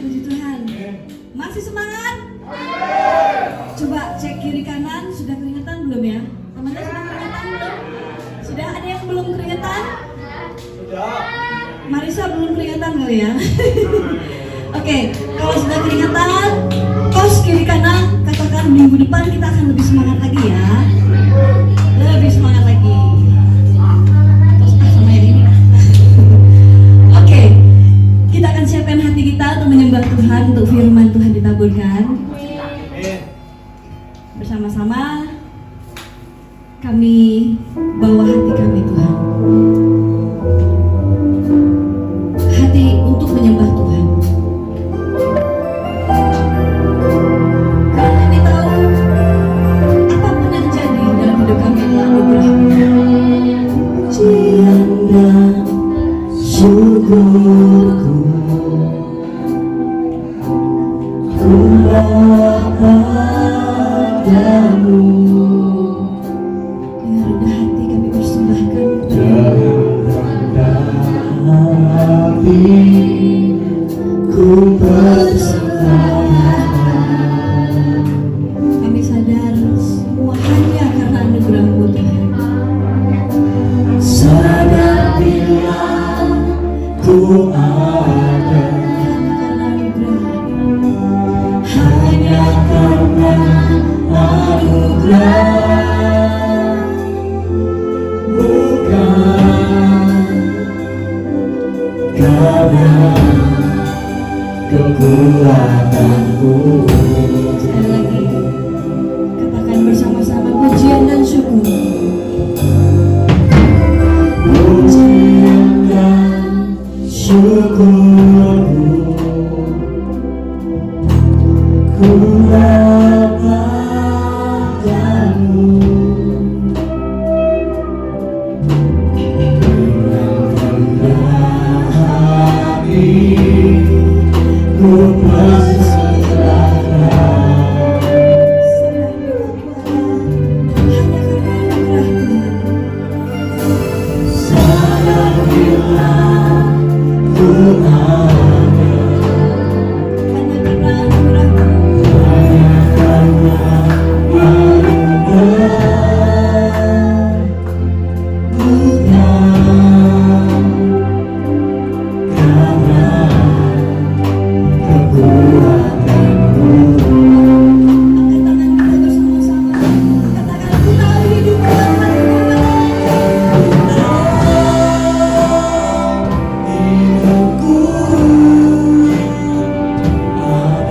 Puji Tuhan. Masih semangat? Coba cek kiri kanan, sudah keringetan belum ya? Teman-teman sudah keringetan belum? Sudah ada yang belum keringetan? Sudah. Marisa belum keringetan kali ya? Oke, kalau sudah keringetan, pos kiri kanan, katakan minggu depan kita akan lebih semangat lagi ya. Lebih semangat lagi. Terus sama yang ini lah. Oke, kita akan siapkan hati kita untuk menyembah Tuhan, untuk firman Tuhan ditaburkan. Bersama-sama kami bawa hati kami Tuhan. Hati untuk menyembah Tuhan. Karena kami tahu apapun yang terjadi dalam hidup kami adalah anugerah. Pujian dan syukurku ku padamu. Dengan rendah hati kami persembahkan ku persembahkan. Kami sadar semua hanya karena anugerah-Mu Tuhan. Sadar bila ku ada hanya karena anugerah, bukan karena kekuatanku. Sekali lagi, katakan bersama-sama pujian dan syukur. Pujian dan syukurku ku padamu. Dengan rendah hati ku persembahkan. Sadar bila ku ada hanya karena anugerah, bukan karena kekuatanku. Angkat tangan kita bersama-sama. Katakan aku tahu hidupku akan Hidupku adalah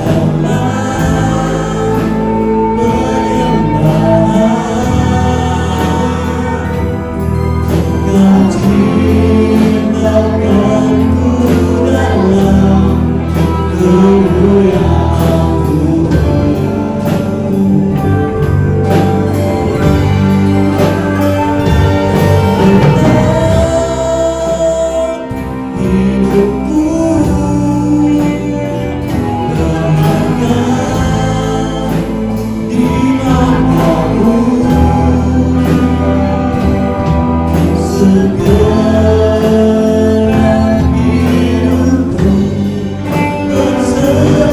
penyembahan. Kau ciptakanku dalam kemuliaan-Mu. Hidupku berharga di mata-Mu. Segala hidupku berserah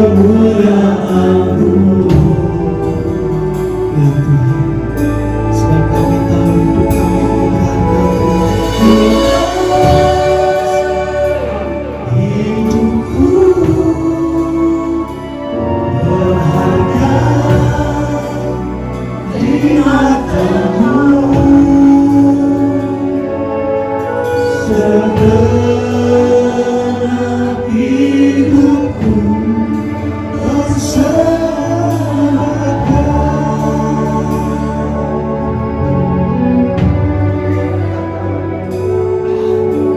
kemuliaan-Mu. Ya Tuhan, sebab kami tahu hidup kami berharga. Hidupku berharga di mata-Mu. Segenap hidupku persembahkan.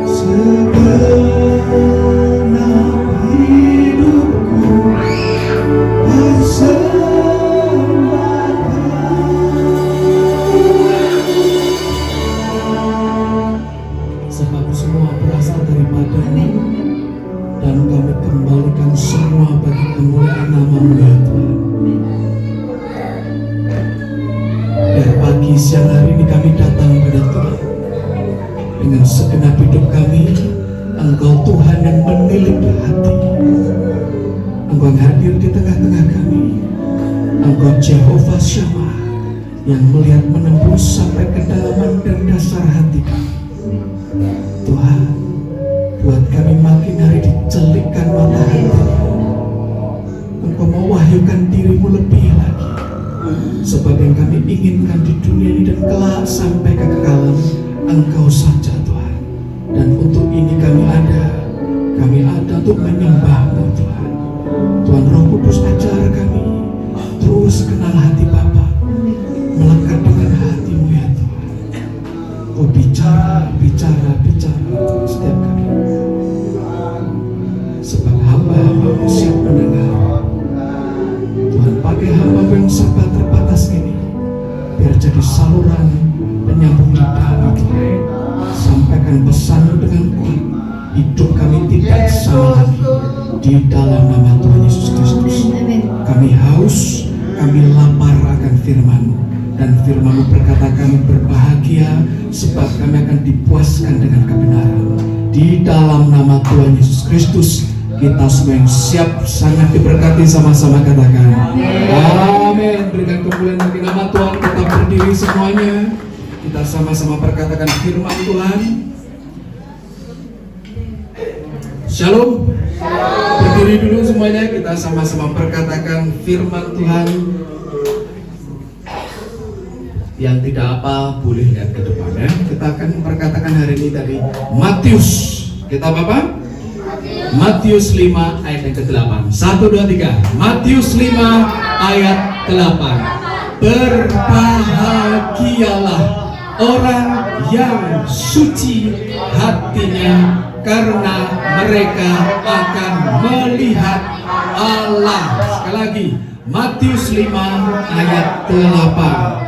Segenap hidupku persembahkan. Sebab semua berasal daripada-Mu, dan kami kembalikan semua bagi kemuliaan nama-Mu ya Tuhan. Dan pagi siang hari ini kami datang pada Tuhan dengan segenap hidup kami. Engkau Tuhan yang menilik hati. Engkau yang hadir di tengah-tengah kami. Engkau Jehovah Shammah yang melihat menembus sampai kedalaman dan dasar hati kami. Tuhan, buat kami makin hari dicelikkan mata hati. Engkau mewahyukan diri-Mu lebih lagi. Sebab yang kami inginkan di dunia ini dan kelak sampai kekekalan Engkau saja Tuhan. Dan untuk ini kami ada untuk menyembah-Mu Tuhan. Tuhan Roh Kudus ajar kami terus kenal hati Bapa, melekat dengan hati-Mu ya Tuhan. Oh bicara setiap kami. Sebab hamba-Mu siap mendengar. Tuhan pakai hamba yang serba terbatas ini biar jadi saluran penyambung lidah Tuhan. Sampaikan pesan-Mu dengan kuat. Hidup kami tidak sama lagi di dalam nama Tuhan Yesus Kristus. Kami haus, kami lapar akan firman-Mu, dan firman-Mu berkata kami berbahagia sebab kami akan dipuaskan dengan kebenaran. Di dalam nama Tuhan Yesus Kristus kita semua yang siap sangat diberkati, sama-sama katakan amin. Berikan kemuliaan bagi nama Tuhan. Kita berdiri semuanya, kita sama-sama perkatakan firman Tuhan. Shalom. Berdiri dulu semuanya, kita sama-sama perkatakan firman Tuhan. Yang tidak apa boleh lihat ke depan ya. Kita akan perkatakan hari ini dari Matius. Kita apa? Matius 5 ayat yang ke-8. 1, 2, 3. Matius 5 ayat 8. Berbahagialah orang yang suci hatinya, karena mereka akan melihat Allah. Sekali lagi, Matius 5 ayat 8.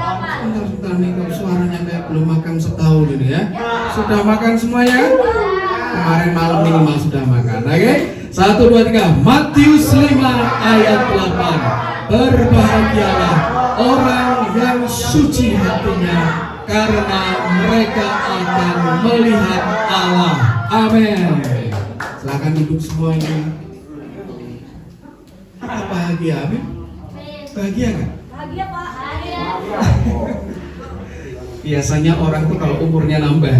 Sebentar nih, kalau suaranya kayak belum makan setahun ini ya. Sudah makan semuanya? Kemarin malam minimal sudah makan. Oke? 1, 2, 3. Matius 5 ayat 8. Berbahagialah orang yang suci hatinya, karena mereka akan melihat Allah. Amin. Silakan duduk semuanya. Apa bahagia? Amin. Bahagia kan? Bahagia Pak. Biasanya orang tuh kalau umurnya nambah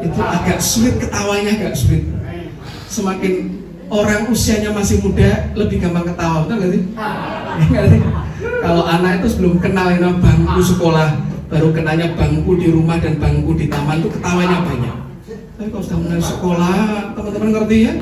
itu agak sulit, ketawanya agak sulit. Semakin orang usianya masih muda lebih gampang ketawa, betul gak sih? Kalau anak itu sebelum kenal bangku sekolah, baru kenalnya bangku di rumah dan bangku di taman, itu ketawanya banyak. Tapi kalau sudah mulai sekolah, teman-teman ngerti ya,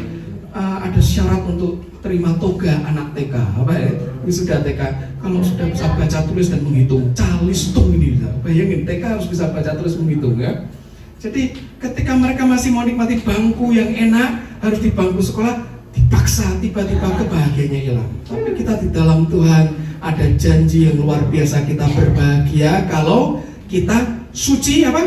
ada syarat untuk terima toga anak TK, apa ya? Wisuda TK. Kalau sudah bisa baca tulis dan menghitung, calistung ini, bayangin TK harus bisa baca tulis menghitung ya. Jadi ketika mereka masih mau nikmati bangku yang enak, harus di bangku sekolah, dipaksa, tiba-tiba kebahagiaannya hilang. Tapi kita di dalam Tuhan ada janji yang luar biasa, kita berbahagia kalau kita suci apa?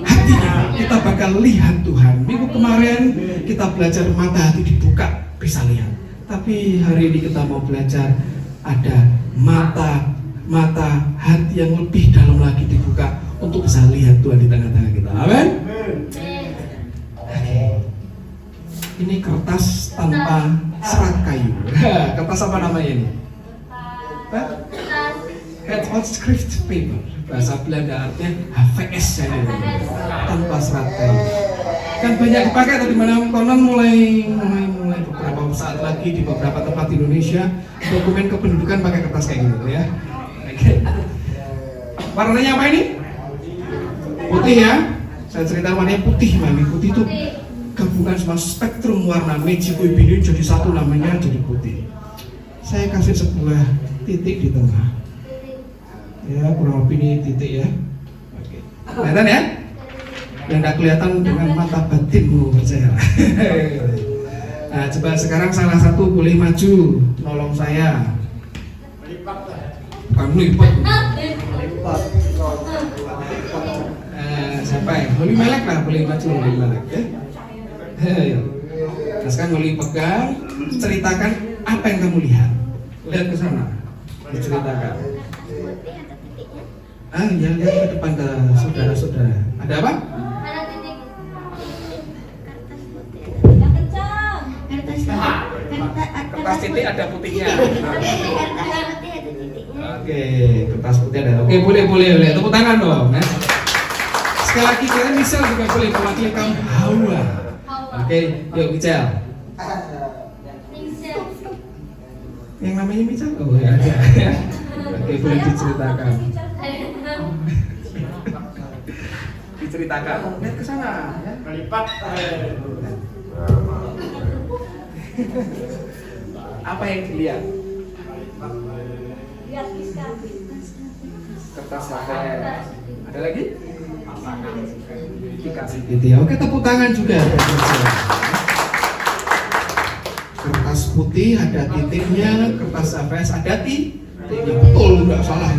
Hatinya. Kita bakal lihat Tuhan. Minggu kemarin kita belajar mata hati dibuka, bisa lihat. Tapi hari ini kita mau belajar ada mata hati yang lebih dalam lagi dibuka untuk bisa lihat Tuhan di tengah-tengah kita. Amin. Ini kertas tanpa serat kayu. Kertas apa namanya ini? Handschrift paper. Bahasa Belanda artinya HVS ya, tanpa serat kayu. Kan banyak dipakai atau dimana konon mulai beberapa saat lagi di beberapa tempat di Indonesia dokumen kependudukan pakai kertas kayak gitu ya. Oke. Warnanya apa ini? Putih ya. Saya cerita warnanya putih, Mami. Putih itu gabungan sama spektrum warna Magic ini jadi satu, namanya jadi putih. Saya kasih sebuah titik di tengah. Ya, kurang lebih ini titik ya. Oke. Kelihatan ya? Yang tidak kelihatan dengan mata batinmu, percaya. Nah, coba sekarang salah satu boleh maju, nolong saya. Bukan melipat. Siapa ya? Boleh melek lah, boleh maju, boleh melek ya. Nah, sekarang boleh pegang, ceritakan apa yang kamu lihat. Lihat ke sana, diceritakan. Ya lihat ke depan ke saudara-saudara. Ada apa? Ada titik kertas putih. Yang kencang. Kertas titik ada putihnya. Kertas putih ada titiknya. Oke, kertas putih ada. Oke, boleh. Tepuk tangan dong. Ya. Sekali lagi kalian Michel juga boleh mewakili kaum Hawa. Oke, yuk Michel. Yang namanya Michel? Oh ya ada. Oke, boleh diceritakan. Diceritakan. Lihat ke sana. Ya. Melipat. Apa yang dilihat? Lihat Miska. Kertas HVS. Ada lagi? Dikasih gitu ya. Oke, tepuk tangan juga. Kertas putih ada titiknya, kertas HVS ada titiknya. Betul, nggak salah.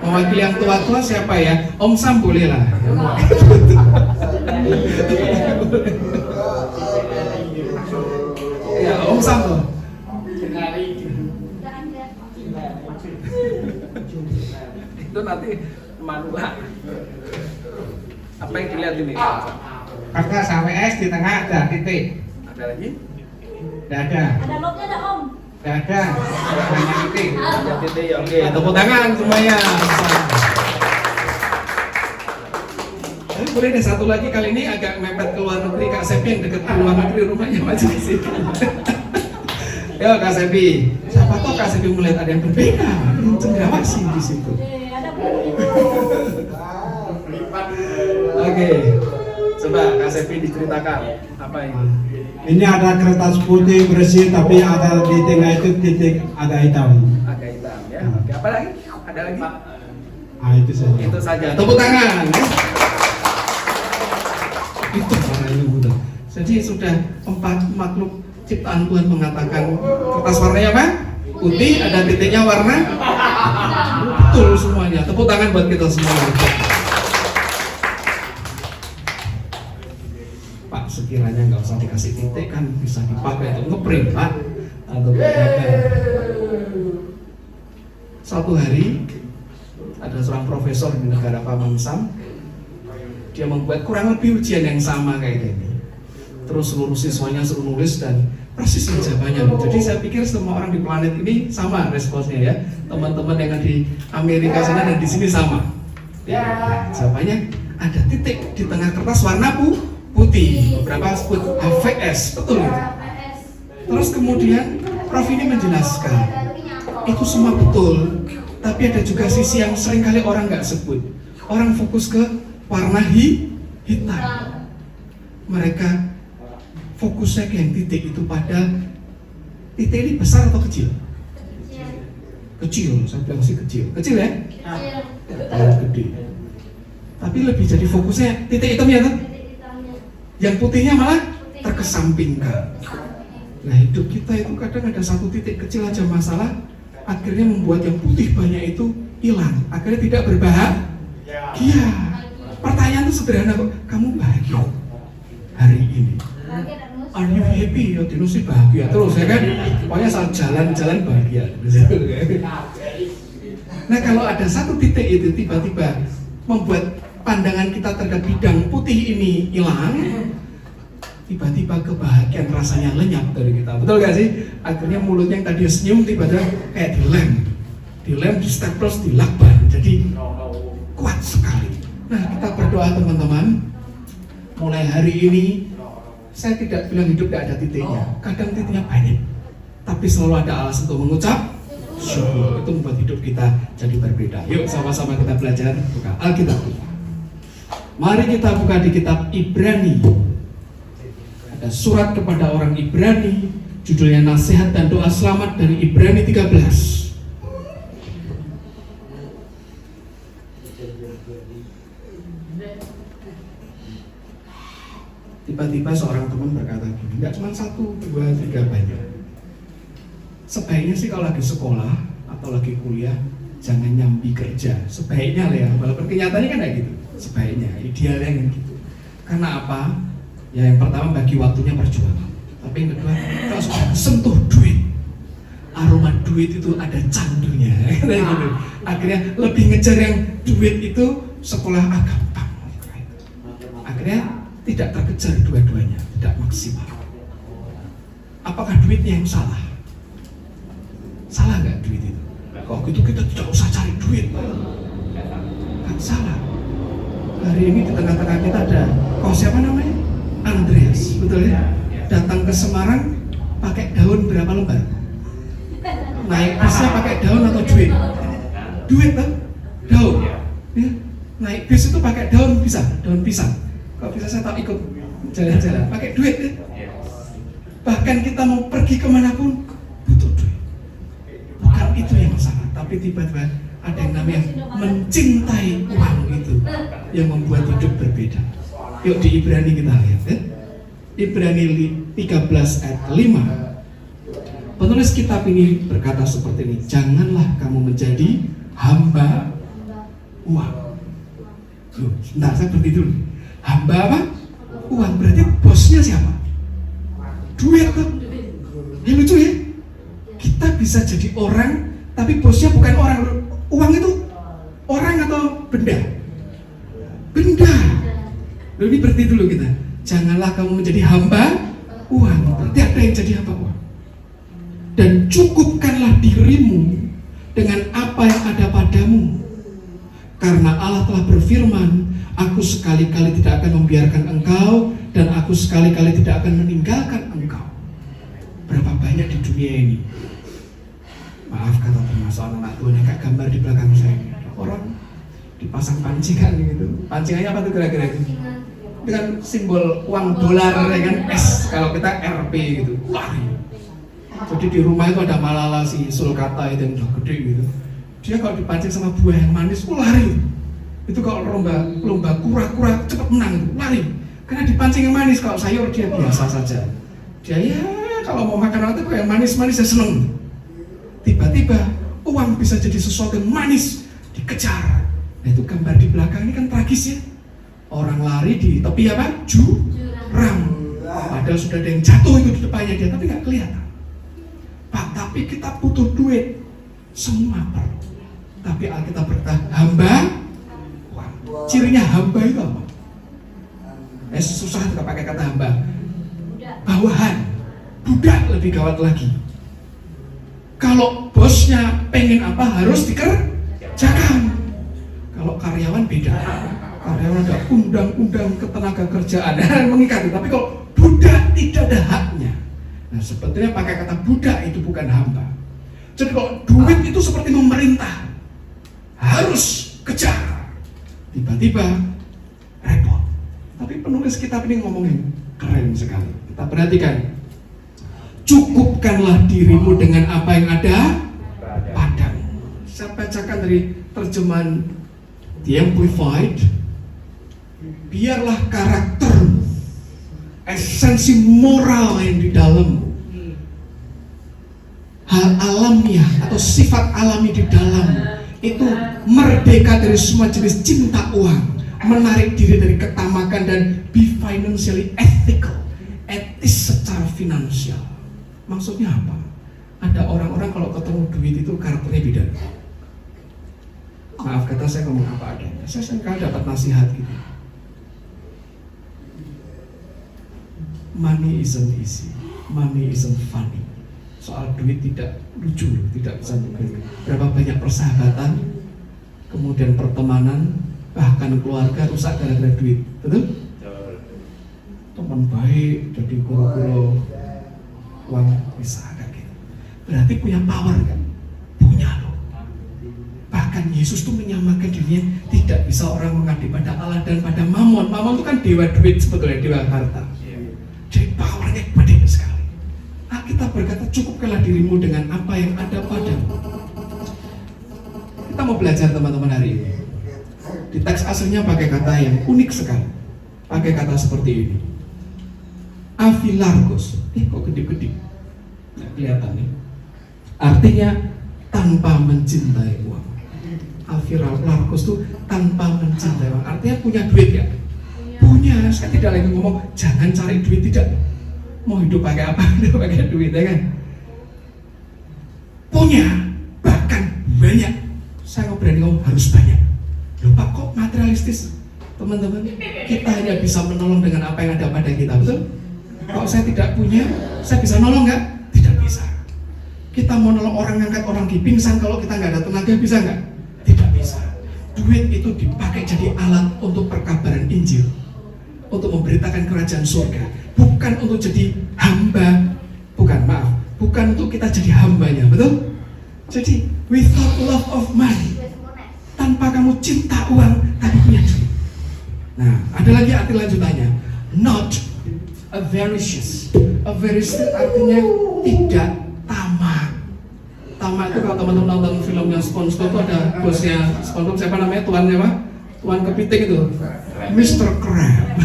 Mewakili yang tua-tua siapa ya? Om Sam boleh lah. Ya, Om Sam tuh. Itu nanti manual. Apa yang dilihat ini? Kertas HVS di tengah ada titik. Ada lagi? Tidak ada. Ada lotnya ada Om. Tidak ada. Hanya titik. Ada titik ya. Oke, tepuk tangan semuanya. Tapi boleh deh satu lagi, kali ini agak mepet ke luar negeri. Kak Sepi yang deket ke luar negeri, rumahnya maju ke sini. Yo Kak Sepi, siapa tahu Kak Sepi melihat ada yang berbeda. Cendrawasih di situ. Ada putih. Oke, coba Kak Sepi diceritakan apa ini? Ini ada kertas putih bersih, tapi ada di tengah itu titik ada hitam. Agak hitam ya. Oke, apa lagi? Ada lagi? Itu saja. Itu saja. Tepuk tangan. Itu warnanya mudah. Jadi sudah 4 makhluk ciptaan Tuhan mengatakan kertas warnanya apa? Putih, ada titiknya warna. Betul semuanya. Tepuk tangan buat kita semua. Pak, sekiranya nggak usah dikasih titik kan bisa dipakai untuk ngeprint Pak atau bergambar. Suatu hari ada seorang profesor di negara Paman Sam. Dia membuat kurang lebih ujian yang sama kayak gini. Terus seluruh siswanya suruh nulis dan persis jawabannya. Jadi saya pikir semua orang di planet ini sama responsnya ya. Teman-teman yang di Amerika sana dan di sini sama. Ya, jawabannya ada titik di tengah kertas warna putih. Beberapa sebut HVS, betul itu. Terus kemudian Prof ini menjelaskan itu semua betul. Tapi ada juga sisi yang seringkali orang nggak sebut. Orang fokus ke warna hitam. Mereka fokusnya ke yang titik itu, padahal titik ini besar atau kecil? Kecil, saya bilang sih kecil. Kecil ya? Gede. Tapi lebih jadi fokusnya titik hitamnya tuh. Yang putihnya malah terkesampingkan. Nah, hidup kita itu kadang ada satu titik kecil aja masalah, akhirnya membuat yang putih banyak itu hilang. Akhirnya tidak berbahagia. Pertanyaan itu sederhana kok, kamu bahagia hari ini? Are you happy? Ya Dino sih bahagia terus ya kan? Pokoknya saat jalan-jalan bahagia. Nah, kalau ada satu titik itu tiba-tiba membuat pandangan kita terhadap bidang putih ini hilang, tiba-tiba kebahagiaan rasanya lenyap dari kita. Betul gak sih? Akhirnya mulutnya yang tadi senyum tiba-tiba kayak dilem, di staples, dilakban. Jadi kuat sekali. Nah, kita berdoa teman-teman. Mulai hari ini saya tidak bilang hidup tidak ada titiknya. Kadang titiknya banyak, tapi selalu ada alasan untuk mengucap syukur. Itu membuat hidup kita jadi berbeda. Yuk sama-sama kita belajar buka Alkitab kita. Mari kita buka di kitab Ibrani. Ada surat kepada orang Ibrani, judulnya Nasihat dan Doa Selamat dari Ibrani 13. Tiba-tiba seorang teman berkata gini, nggak cuma 1, 2, 3, banyak. Sebaiknya sih kalau lagi sekolah atau lagi kuliah, jangan nyambi kerja. Sebaiknya lah ya, walaupun kenyataannya kan kayak gitu. Sebaiknya, idealnya kan gitu. Karena apa? Ya yang pertama bagi waktunya perjuangan. Tapi yang kedua, kalau sudah sentuh duit, aroma duit itu ada candunya. Kayak gitu. Akhirnya lebih ngejar yang duit itu sekolah gampang. Akhirnya tidak terkejar dua-duanya, tidak maksimal. Apakah duitnya yang salah? Salah nggak duit itu? Kalau gitu kita tidak usah cari duit. Kan salah. Hari ini di tengah-tengah kita ada, siapa namanya? Andreas, betul ya? Datang ke Semarang pakai daun berapa lembar? Naik bisnya pakai daun atau duit? Duit kan? Daun. Ya. Naik bis itu pakai daun pisang. Kalau bisa saya tak ikut jalan-jalan, pakai duit ya. Bahkan kita mau pergi kemanapun butuh duit. Bukan itu yang salah, tapi tiba-tiba ada yang namanya mencintai uang itu yang membuat hidup berbeda. Yuk di Ibrani kita lihat ya. Ibrani 13 ayat 5. Penulis kitab ini berkata seperti ini, janganlah kamu menjadi hamba uang. Loh, sebentar saya berhenti dulu. Hamba apa? Uang. Berarti bosnya siapa? Duit tuh. Ya lucu ya. Kita bisa jadi orang, tapi bosnya bukan orang. Uang itu orang atau benda? Benda. Lalu ini berhenti dulu kita. Janganlah kamu menjadi hamba uang. Berarti ada yang jadi hamba uang. Dan cukupkanlah dirimu dengan apa yang ada padamu. Karena Allah telah berfirman, aku sekali-kali tidak akan membiarkan engkau, dan aku sekali-kali tidak akan meninggalkan engkau. Berapa banyak di dunia ini, maaf kata permasalahan anak Tuhan, kayak gambar di belakang saya, orang dipasang pancingan gitu. Pancingannya apa tuh kira-kira itu? Dengan simbol uang dolar ya kan, S, kalau kita RP gitu. Wah. Jadi di rumah itu ada Malala si sulcata itu yang udah gede gitu. Dia kalau dipancing sama buah yang manis, lari. Itu kalau lomba kura-kura cepat menang, lari. Karena dipancing yang manis, kalau sayur dia biasa saja. Dia ya kalau mau makan apa yang manis-manis ya seneng. Tiba-tiba uang bisa jadi sesuatu yang manis, dikejar. Nah itu gambar di belakang ini kan tragis ya. Orang lari di tepi apa? Jurang. Padahal sudah ada yang jatuh itu di depannya dia, tapi nggak kelihatan. Pak, tapi kita butuh duit. Semua perlu. Tapi Alkitab berkata hamba uang. Cirinya hamba itu apa? Susah juga pakai kata hamba. Bawahan, budak lebih gawat lagi. Kalau bosnya pengen apa harus dikerjakan. Kalau karyawan beda. Karyawan ada undang-undang ketenaga kerjaan mengikat. Tapi kalau budak tidak ada haknya. Nah sebetulnya pakai kata budak itu bukan hamba. Jadi kalau duit itu seperti memerintah, harus kejar. Tiba-tiba repot. Tapi penulis kitab ini ngomongin keren sekali. Kita perhatikan. Cukupkanlah dirimu dengan apa yang ada padamu. Saya bacakan dari terjemahan The Amplified. Biarlah karaktermu, esensi moral yang di dalammu, hal alamiah atau sifat alami di dalammu itu merdeka dari semua jenis cinta uang, menarik diri dari ketamakan, dan be financially ethical, etis secara finansial. Maksudnya apa? Ada orang-orang kalau ketemu duit itu karakternya beda. Maaf kata saya ngomong apa adanya. Saya sering kali dapat nasihat gitu. money isn't easy, money isn't funny. Soal duit tidak lucu, tidak bisa dibeli. Berapa banyak persahabatan, kemudian pertemanan, bahkan keluarga rusak gara-gara duit, betul? Teman baik jadi guru-guru uang bisa kayak gitu. Berarti punya power kan? Punya loh. Bahkan Yesus tuh menyamakan dirinya, tidak bisa orang mengabdi pada Allah dan pada Mamon. Mamon itu kan dewa duit sebetulnya, dewa harta. Jadi powernya gede sekali. Alkitab berkata, cukupkanlah dirimu dengan apa yang ada padamu. Kita mau belajar teman-teman hari ini. Di teks aslinya pakai kata yang unik sekali. Pakai kata seperti ini. Afilargos. Kok gede-gede? Nggak kelihatan nih. Artinya tanpa mencintai uang. Afilargos itu tanpa mencintai uang. Artinya punya duit ya? Punya. Saya tidak lagi ngomong jangan cari duit, tidak. Mau hidup pakai apa? Hidup pakai duit ya kan? Punya, bahkan banyak. Saya nggak berani ngomong harus banyak. Loh Pak, kok materialistis? Teman-teman, kita hanya bisa menolong dengan apa yang ada pada kita, betul? Kalau saya tidak punya, saya bisa nolong nggak? Tidak bisa. Kita mau nolong orang, ngangkat orang pingsan, kalau kita nggak ada tenaga, bisa nggak? Tidak bisa. Duit itu dipakai jadi alat untuk perkabaran Injil, untuk memberitakan kerajaan surga, bukan untuk jadi hamba, bukan untuk kita jadi hambanya, betul? Jadi without love of money, tanpa kamu cinta uang, tapi punya duit. Nah, ada lagi arti lanjutannya, not avaricious. Avaricious artinya tidak tamak. Tamak itu kalau teman-teman nonton filmnya SpongeBob itu ada bosnya SpongeBob, siapa namanya, tuannya apa? Tuan kepiting itu, Mr. Crab.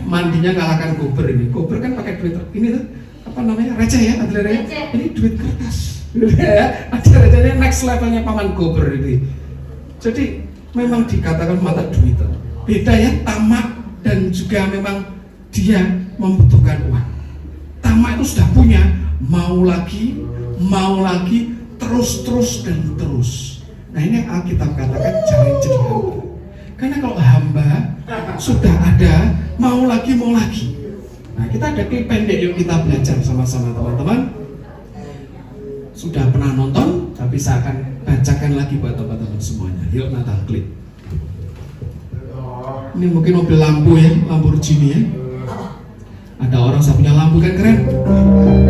Mandinya ngalahkan Gober ini. Gober kan pakai duit ini tuh, apa namanya, receh ya, ada receh. Ini duit kertas. Ada recehnya next levelnya paman Gober ini. Jadi memang dikatakan mata duit. Beda ya, tamak dan juga memang dia membutuhkan uang. Tamak itu sudah punya, mau lagi, terus dan terus. Nah ini yang Alkitab katakan jangan jadi hamba. Karena kalau hamba sudah ada, mau lagi. Nah kita ada klip pendek, yuk kita belajar sama-sama teman-teman. Sudah pernah nonton, tapi saya akan bacakan lagi buat teman-teman semuanya. Yuk Natal klip. Ini mungkin mobil lampu ya, Lamborghini ya. Ada orang saya punya lampu kan keren,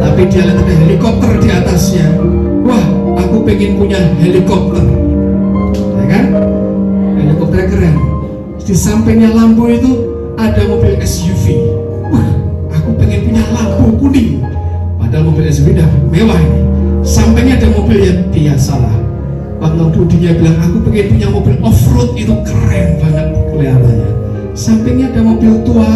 tapi dia lihat ada helikopter di atasnya. Wah, aku pengen punya helikopter, ya kan? Helikopter keren. Di sampingnya lampu itu ada mobil SUV. Wah, aku pengen punya lampu kuning. Padahal mobil SUV udah mewah ini. Sampingnya ada mobil yang biasalah. Pengemudinya bilang aku pengen punya mobil off-road, itu keren banget kelihatannya. Sampingnya ada mobil tua.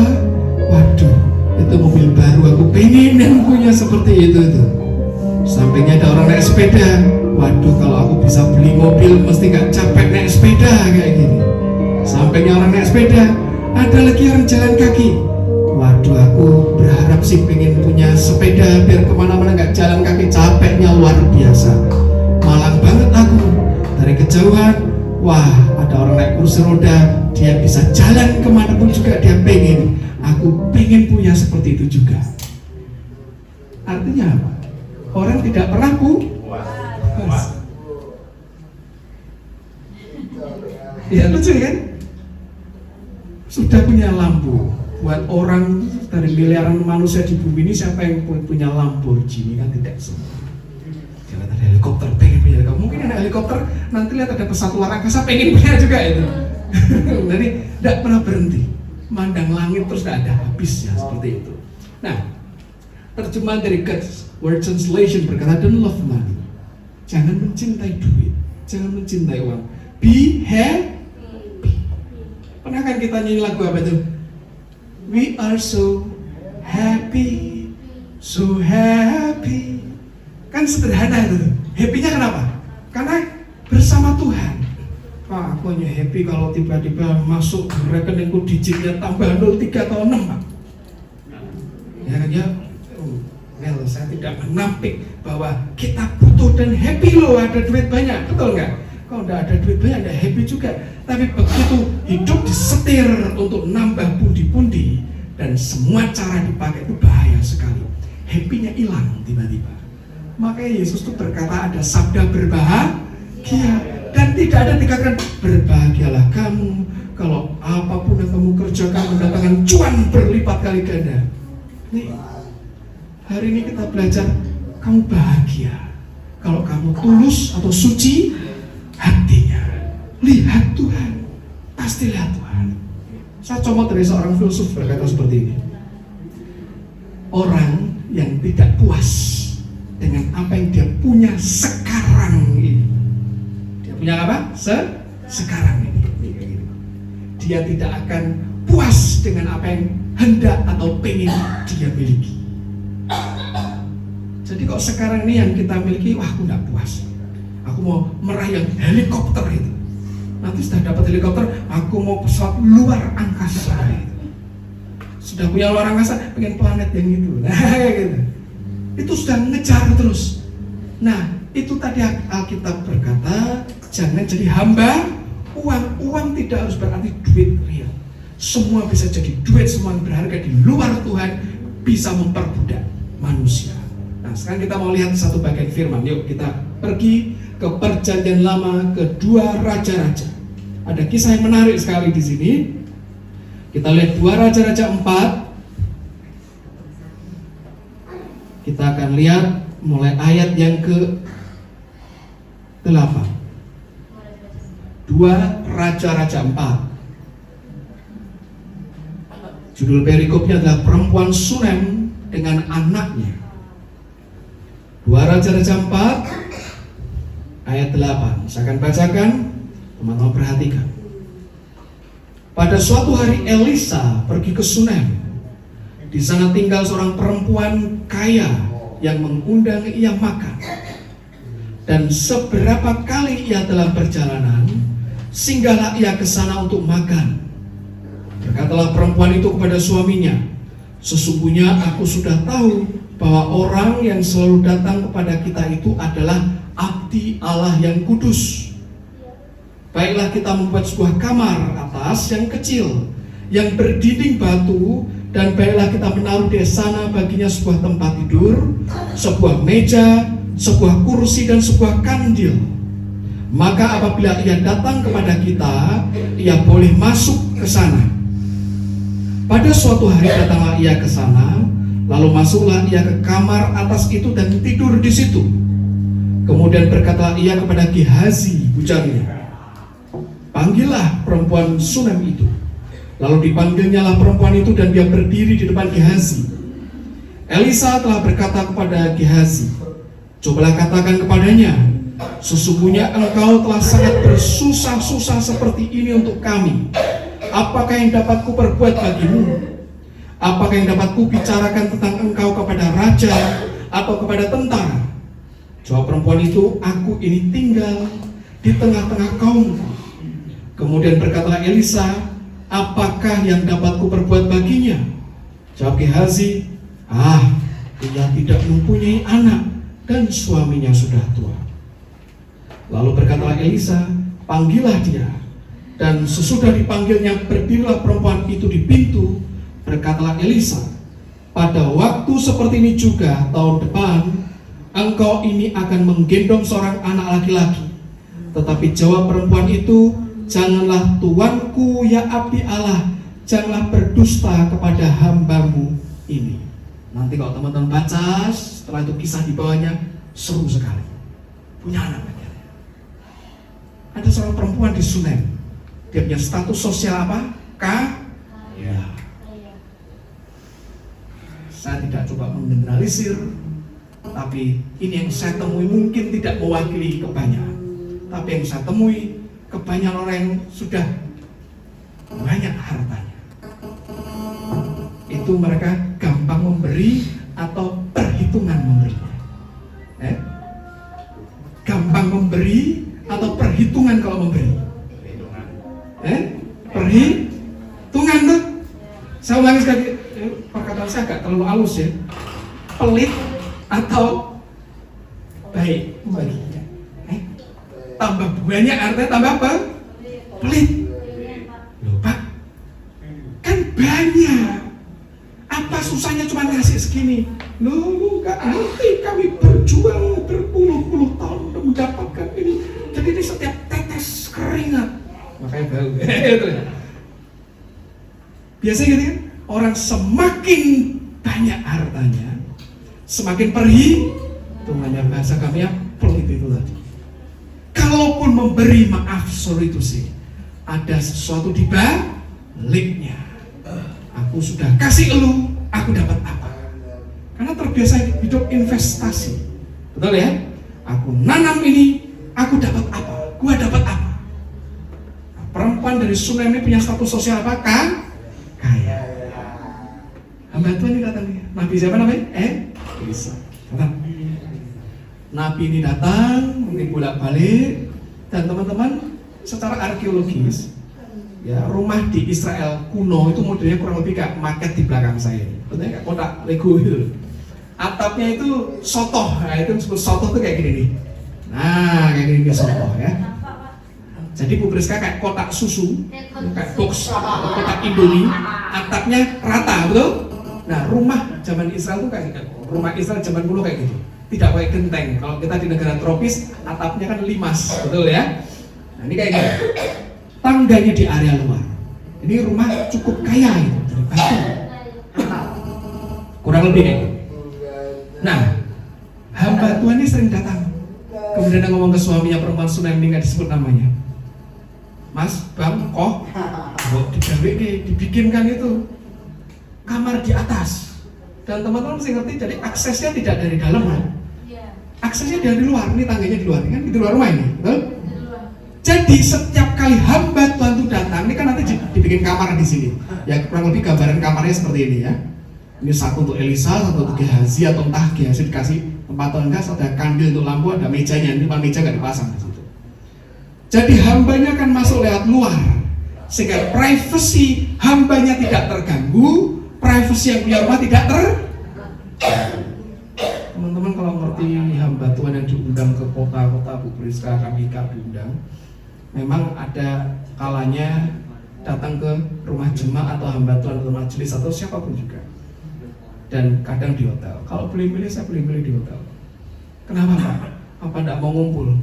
Waduh, itu mobil baru, aku pengen yang punya seperti itu. Sampingnya ada orang naik sepeda. Waduh, kalau aku bisa beli mobil mesti gak capek naik sepeda kayak gini. Sampingnya orang naik sepeda, ada lagi orang jalan kaki. Waduh, aku berharap sih pengen punya sepeda biar kemana-mana gak jalan kaki, capeknya luar biasa. Malang banget aku dari kejauhan. Wah, ada orang naik kursi roda, dia bisa jalan kemanapun juga dia pengen. Aku pengen punya seperti itu juga. Artinya apa? Orang tidak pernah puas. Ya lucu kan? Sudah punya lampu. Buat orang dari miliaran manusia di bumi ini, siapa yang punya Lamborghini? Kan tidak semua. Jangan ada helikopter, pengen punya helikopter. Mungkin ada helikopter, nanti lihat ada pesawat luar angkasa, pengen punya juga itu. Jadi tidak pernah berhenti. Mandang langit terus tidak ada habisnya seperti itu. Nah, terjemahan dari God's Word Translation berkata, don't love money. Jangan mencintai duit, jangan mencintai uang. Be happy. Pernah kan kita nyanyi lagu apa itu? We are so happy, so happy. Kan sederhana itu. Happy-nya kenapa? Karena bersama Tuhan. Pak, aku hanya happy kalau tiba-tiba masuk rekeningku digitnya tambah 03 atau 6, Pak. Ya kan ya? Well, saya tidak menampik bahwa kita butuh dan happy loh ada duit banyak, betul nggak? Kalau nggak ada duit banyak, nggak happy juga. Tapi begitu hidup disetir untuk nambah pundi-pundi dan semua cara dipakai itu bahaya sekali. Happy-nya hilang tiba-tiba. Makanya Yesus itu berkata ada sabda berbahagia, dan tidak ada dikatakan berbahagialah kamu kalau apapun yang kamu kerjakan mendatangkan cuan berlipat kali ganda. Nih, hari ini kita belajar kamu bahagia kalau kamu tulus atau suci hatinya. Lihat Tuhan, pasti lihat Tuhan. Saya comot dari seorang filsuf berkata seperti ini. Orang yang tidak puas dengan apa yang dia punya sekarang ini. Dia punya apa? Sekarang ini. Dia tidak akan puas dengan apa yang hendak atau pengen dia miliki. Jadi kok sekarang ini yang kita miliki, wah aku tidak puas. Aku mau meraih yang helikopter itu. Nanti sudah dapat helikopter, aku mau pesawat luar angkasa itu. Sudah punya luar angkasa, pengen planet yang itu. Nah, gitu. Itu sudah ngejar terus. Nah, itu tadi Alkitab berkata, jangan jadi hamba uang. Uang tidak harus berarti duit real. Semua bisa jadi duit, semua yang berharga di luar Tuhan bisa memperbudak manusia. Nah, sekarang kita mau lihat satu bagian firman. Yuk kita pergi ke Perjanjian Lama, kedua Raja-Raja. Ada kisah yang menarik sekali di sini. Kita lihat 2 Raja-Raja 4. Kita akan lihat mulai ayat yang ke-8. 2 Raja-Raja 4. Judul perikopnya adalah perempuan Sunem dengan anaknya. 2 Raja-Raja 4 ayat 8. Saya akan bacakan, teman-teman perhatikan. Pada suatu hari Elisa pergi ke Sunem. Di sana tinggal seorang perempuan kaya yang mengundang ia makan. Dan seberapa kali ia dalam perjalanan, singgahlah ia ke sana untuk makan. Berkatalah perempuan itu kepada suaminya, sesungguhnya aku sudah tahu bahwa orang yang selalu datang kepada kita itu adalah abdi Allah yang kudus. Baiklah kita membuat sebuah kamar atas yang kecil, yang berdinding batu, dan baiklah kita menaruh di sana baginya sebuah tempat tidur, sebuah meja, sebuah kursi, dan sebuah kandil. Maka apabila ia datang kepada kita, ia boleh masuk ke sana. Pada suatu hari datanglah ia ke sana, lalu masuklah ia ke kamar atas itu dan tidur di situ. Kemudian berkatalah ia kepada Gehazi, bujangnya, panggillah perempuan Sunem itu. Lalu dipanggilnyalah perempuan itu dan dia berdiri di depan Gehazi. Elisa telah berkata kepada Gehazi, cobalah katakan kepadanya, sesungguhnya engkau telah sangat bersusah-susah seperti ini untuk kami. Apakah yang dapat kuperbuat bagimu? Apakah yang dapat kubicarakan tentang engkau kepada raja atau kepada tentara? Jawab perempuan itu, aku ini tinggal di tengah-tengah kaumku. Kemudian berkatalah Elisa, apakah yang dapat kuperbuat baginya? Jawab Gehazi, dia tidak mempunyai anak dan suaminya sudah tua. Lalu berkatalah Elisa, panggillah dia. Dan sesudah dipanggilnya, berdirilah perempuan itu di pintu. Berkatalah Elisa, pada waktu seperti ini juga tahun depan, engkau ini akan menggendong seorang anak laki-laki. Tetapi jawab perempuan itu, janganlah tuanku ya abdi Allah, janganlah berdusta kepada hambamu ini. Nanti kalau teman-teman baca, setelah itu kisah di bawahnya seru sekali. Punya anak lagi. Ada seorang perempuan di Sunem. Dia punya status sosial apa? Kaya. Saya tidak coba menggeneralisir, tapi ini yang saya temui mungkin tidak mewakili kebanyakan. Tapi yang saya temui, kebanyakan orang yang sudah banyak hartanya, itu mereka gampang memberi atau perhitungan memberinya. Gampang memberi atau perhitungan kalau memberi. Perhitungan tuh. Saya ulangi sekali, perkataan saya agak terlalu halus ya. Pelit atau baik membaginya. Tambah banyak artinya tambah apa? Pelit. Loh Pak, kan banyak. susahnya cuma ngasih segini. Lu nggak ngerti, kami berjuang berpuluh-puluh tahun untuk mendapatkan ini. Jadi ini setiap tetes keringat, makanya bau. Biasanya gitu kan, orang semakin banyak hartanya, semakin perhitungannya, bahasa kami pelit itu tadi. Kalaupun memberi maaf, sorry itu sih, ada sesuatu di baliknya. Aku sudah kasih elu, aku dapat apa? Karena terbiasa hidup investasi, betul ya? Aku nanam ini, aku dapat apa? Gua dapat apa? Nah, perempuan dari Sunem ini punya status sosial apa? Kaya. Hamba Tuhan ini datang nih. Nabi siapa namanya? Elisa. Nabi ini datang, mungkin bolak-balik, dan teman-teman secara arkeologis, ya rumah di Israel kuno itu modelnya kurang lebih kayak maket di belakang saya. Betul kayak kotak Lego itu. Atapnya itu sotoh, nah itu disebut sotoh itu kayak gini nih. Nah kayak gini sotoh ya. Jadi Bu Priska kayak kotak susu, kayak box kotak Indomie, atapnya rata, betul? Nah rumah zaman Israel itu kayak gitu. Rumah Israel zaman dulu kayak gitu. Tidak pakai genteng. Kalau kita di negara tropis, atapnya kan limas, betul ya? Nah ini kayak gitu. Tangganya di area luar. Ini rumah cukup kaya itu dari batu. Kurang lebih kayak gitu. Nah, hamba Tuhan ini sering datang. Kemudian dia ngomong ke suaminya, perempuan Sunem ini nggak disebut namanya. Mas, Bang, kok dibikinkan itu kamar di atas. Dan teman-teman mesti ngerti, jadi aksesnya tidak dari dalam kan? Aksesnya dari luar, ini tangganya di luar, kan di luar rumah ini, betul? Jadi setiap kali hamba Tuhan itu datang, ini kan nanti dibikin kamar di sini. Ya kurang lebih gambaran kamarnya seperti ini ya. Ini satu untuk Elisa, satu untuk Gehazi, atau entah Gehazi dikasih tempat gas, ada kandil untuk lampu, ada mejanya. Ini meja nggak dipasang di situ. Jadi hambanya akan masuk lewat luar, sehingga privasi hambanya tidak terganggu, privasi yang punya rumah tidak Teman-teman kalau ngerti hamba Tuhan yang diundang ke kota-kota Bu Priska, kami diundang, memang ada kalanya datang ke rumah jemaat atau hamba Tuhan atau majelis atau siapapun juga, dan kadang di hotel. Kalau beli milih, saya beli milih di hotel. Kenapa Pak? Apa tidak mau ngumpul?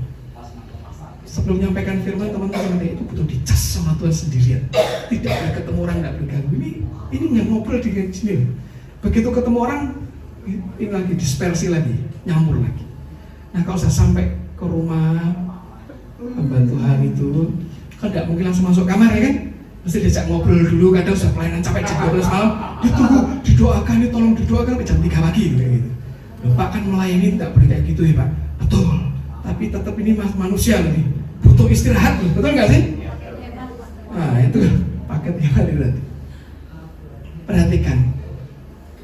Sebelum menyampaikan firman, teman-teman itu butuh dicas sama Tuhan sendirian. Tidak boleh ketemu orang, tidak boleh ganggu. Ini yang ngobrol di sini. Begitu ketemu orang, ini lagi dispersi lagi, nyambur lagi. Nah kalau saya sampai ke rumah hamba Tuhan itu, kan tidak mungkin langsung masuk kamar ya kan? Mesti diajak ngobrol dulu, kadang sudah pelayanan capek jam 12 malam, ditunggu, didoakan, tolong didoakan sampai jam 3 pagi kayak gitu. Loh Pak kan melayani tidak boleh kayak gitu ya Pak? Betul, tapi tetap ini manusia nih, butuh istirahat loh, betul nggak sih? Nah itu paketnya tadi berarti. Perhatikan,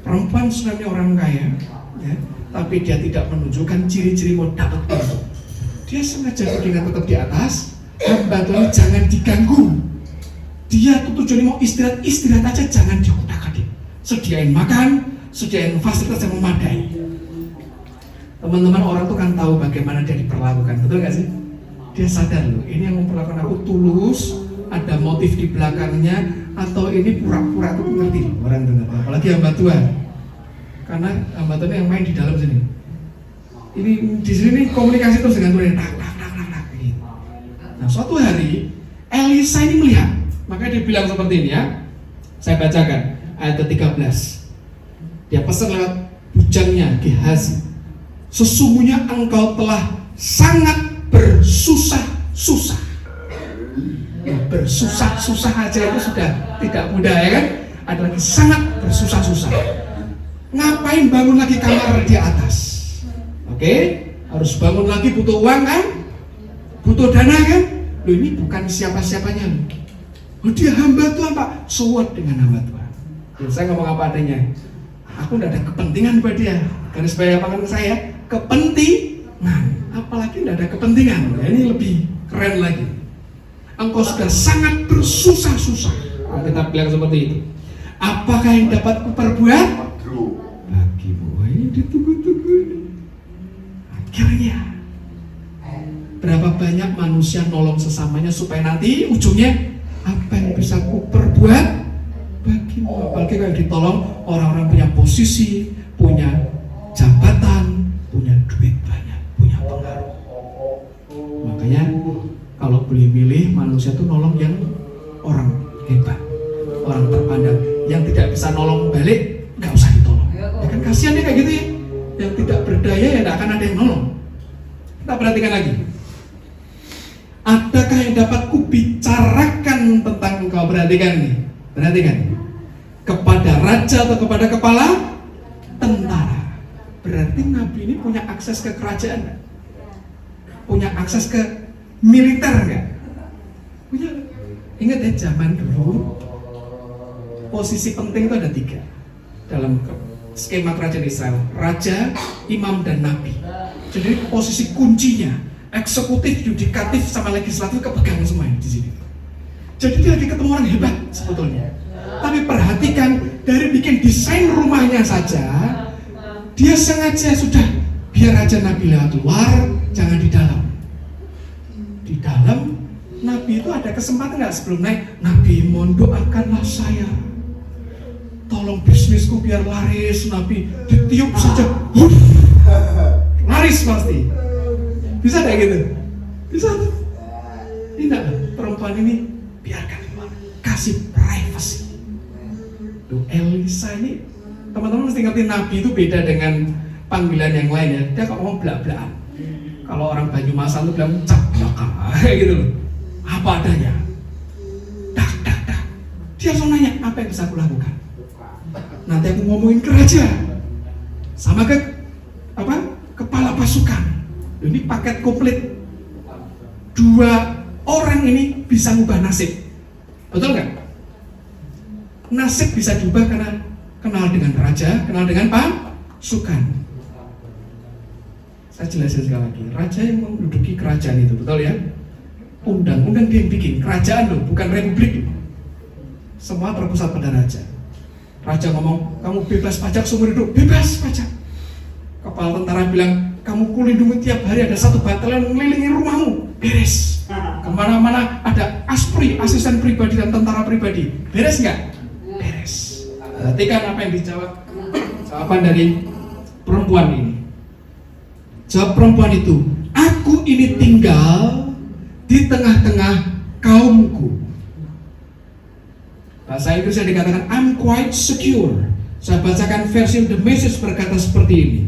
perempuan sebenarnya orang kaya, ya, tapi dia tidak menunjukkan ciri-ciri mau dapat itu. Dia sengaja berdiri tetap di atas, hamba Tuhan jangan diganggu. Dia tuh tujuannya mau istirahat aja, jangan dikutak-atik. Sediain makan, sediain fasilitas yang memadai. Teman-teman orang tuh kan tahu bagaimana dia diperlakukan, betul nggak sih? Dia sadar loh, ini yang memperlakukan aku tulus, ada motif di belakangnya, atau ini pura-pura tuh ngerti orang dengar. Apalagi hamba Tuhan, karena hamba Tuhan yang main di dalam sini. Ini di sini komunikasi terus dengan Tuhan, tak. Gitu. Nah suatu hari Elisa ini melihat, maka dia bilang seperti ini ya. Saya bacakan ayat ke-13. Dia pesan lewat bujangnya Gehazi, sesungguhnya engkau telah sangat bersusah-susah. Bersusah-susah aja itu sudah tidak mudah ya kan? Ada lagi sangat bersusah-susah. Ngapain bangun lagi kamar di atas? Oke, harus bangun lagi, butuh uang kan? Butuh dana kan? Loh ini bukan siapa-siapanya loh. Oh, dia hamba Tuhan Pak, sewot dengan hamba Tuhan. Ya, saya ngomong apa adanya. Aku tidak ada kepentingan buat dia. Garis bawah apa kan saya? Kepentingan. Apalagi tidak ada kepentingan. Ya, ini lebih keren lagi. Engkau sudah sangat bersusah-susah. Nah, kita bilang seperti itu. Apakah yang dapat kuperbuat? Bagimu. Ini ditunggu-tunggu. Akhirnya berapa banyak manusia nolong sesamanya supaya nanti ujungnya apa yang bisa kuperbuat bagimu. Apalagi kalau ditolong orang-orang punya posisi, punya jabatan, punya duit banyak, punya pengaruh. Makanya kalau boleh milih, manusia itu nolong yang orang hebat, orang terpandang. Yang tidak bisa nolong balik, nggak usah ditolong. Ya kan kasihan ya kayak gitu ya. Yang tidak berdaya ya nggak akan ada yang nolong. Kita perhatikan lagi. Adakah yang dapat kubicarakan tentang engkau? Perhatikan nih, perhatikan. Kepada raja atau kepada kepala tentara. Berarti Nabi ini punya akses ke kerajaan nggak? Punya akses ke militer nggak? Punya. Ingat ya, zaman dulu posisi penting itu ada 3 dalam skema kerajaan Israel: raja, imam, dan nabi. Jadi posisi kuncinya eksekutif, yudikatif, sama legislatif kepegang semua di sini. Jadi dia lagi ketemu orang hebat sebetulnya. Tapi perhatikan, dari bikin desain rumahnya saja, dia sengaja sudah biar raja nabi lewat luar, jangan di dalam. Di dalam, nabi itu ada kesempatan nggak sebelum naik? Nabi, mohon doakanlah saya. Tolong bisnisku biar laris. Nabi ditiup saja, laris pasti. Bisa kayak gitu? Bisa tuh. Tidak, perempuan ini biarkan keluar, kasih privacy. Tuh, Elisa ini, teman-teman mesti ngerti Nabi itu beda dengan panggilan yang lain ya. Dia kok ngomong belak-belakan. Kalau orang Banyumasan itu bilang caplaka, kayak gitu loh. Apa adanya. Dak. Dia langsung nanya, apa yang bisa aku lakukan? Nanti aku ngomongin ke raja, sama ke kepala pasukan. Ini paket komplit. 2 orang ini bisa ngubah nasib. Betul nggak? Nasib bisa diubah karena kenal dengan raja, kenal dengan pasukan. Saya jelasin sekali lagi. Raja yang menduduki kerajaan itu, betul ya? Undang-undang dia yang bikin. Kerajaan loh, bukan republik. Semua terpusat pada raja. Raja ngomong, kamu bebas pajak seumur hidup. Bebas pajak. Kepala tentara bilang, kamu kulindungi tiap hari ada 1 batalion ngelilingi rumahmu. Beres. Kemana-mana ada aspri, asisten pribadi dan tentara pribadi. Beres nggak? Beres. Perhatikan apa yang dijawab. Jawaban dari perempuan ini. Jawab perempuan itu, aku ini tinggal di tengah-tengah kaumku. Bahasa Inggrisnya dikatakan I'm quite secure. Saya bacakan versi The Message berkata seperti ini.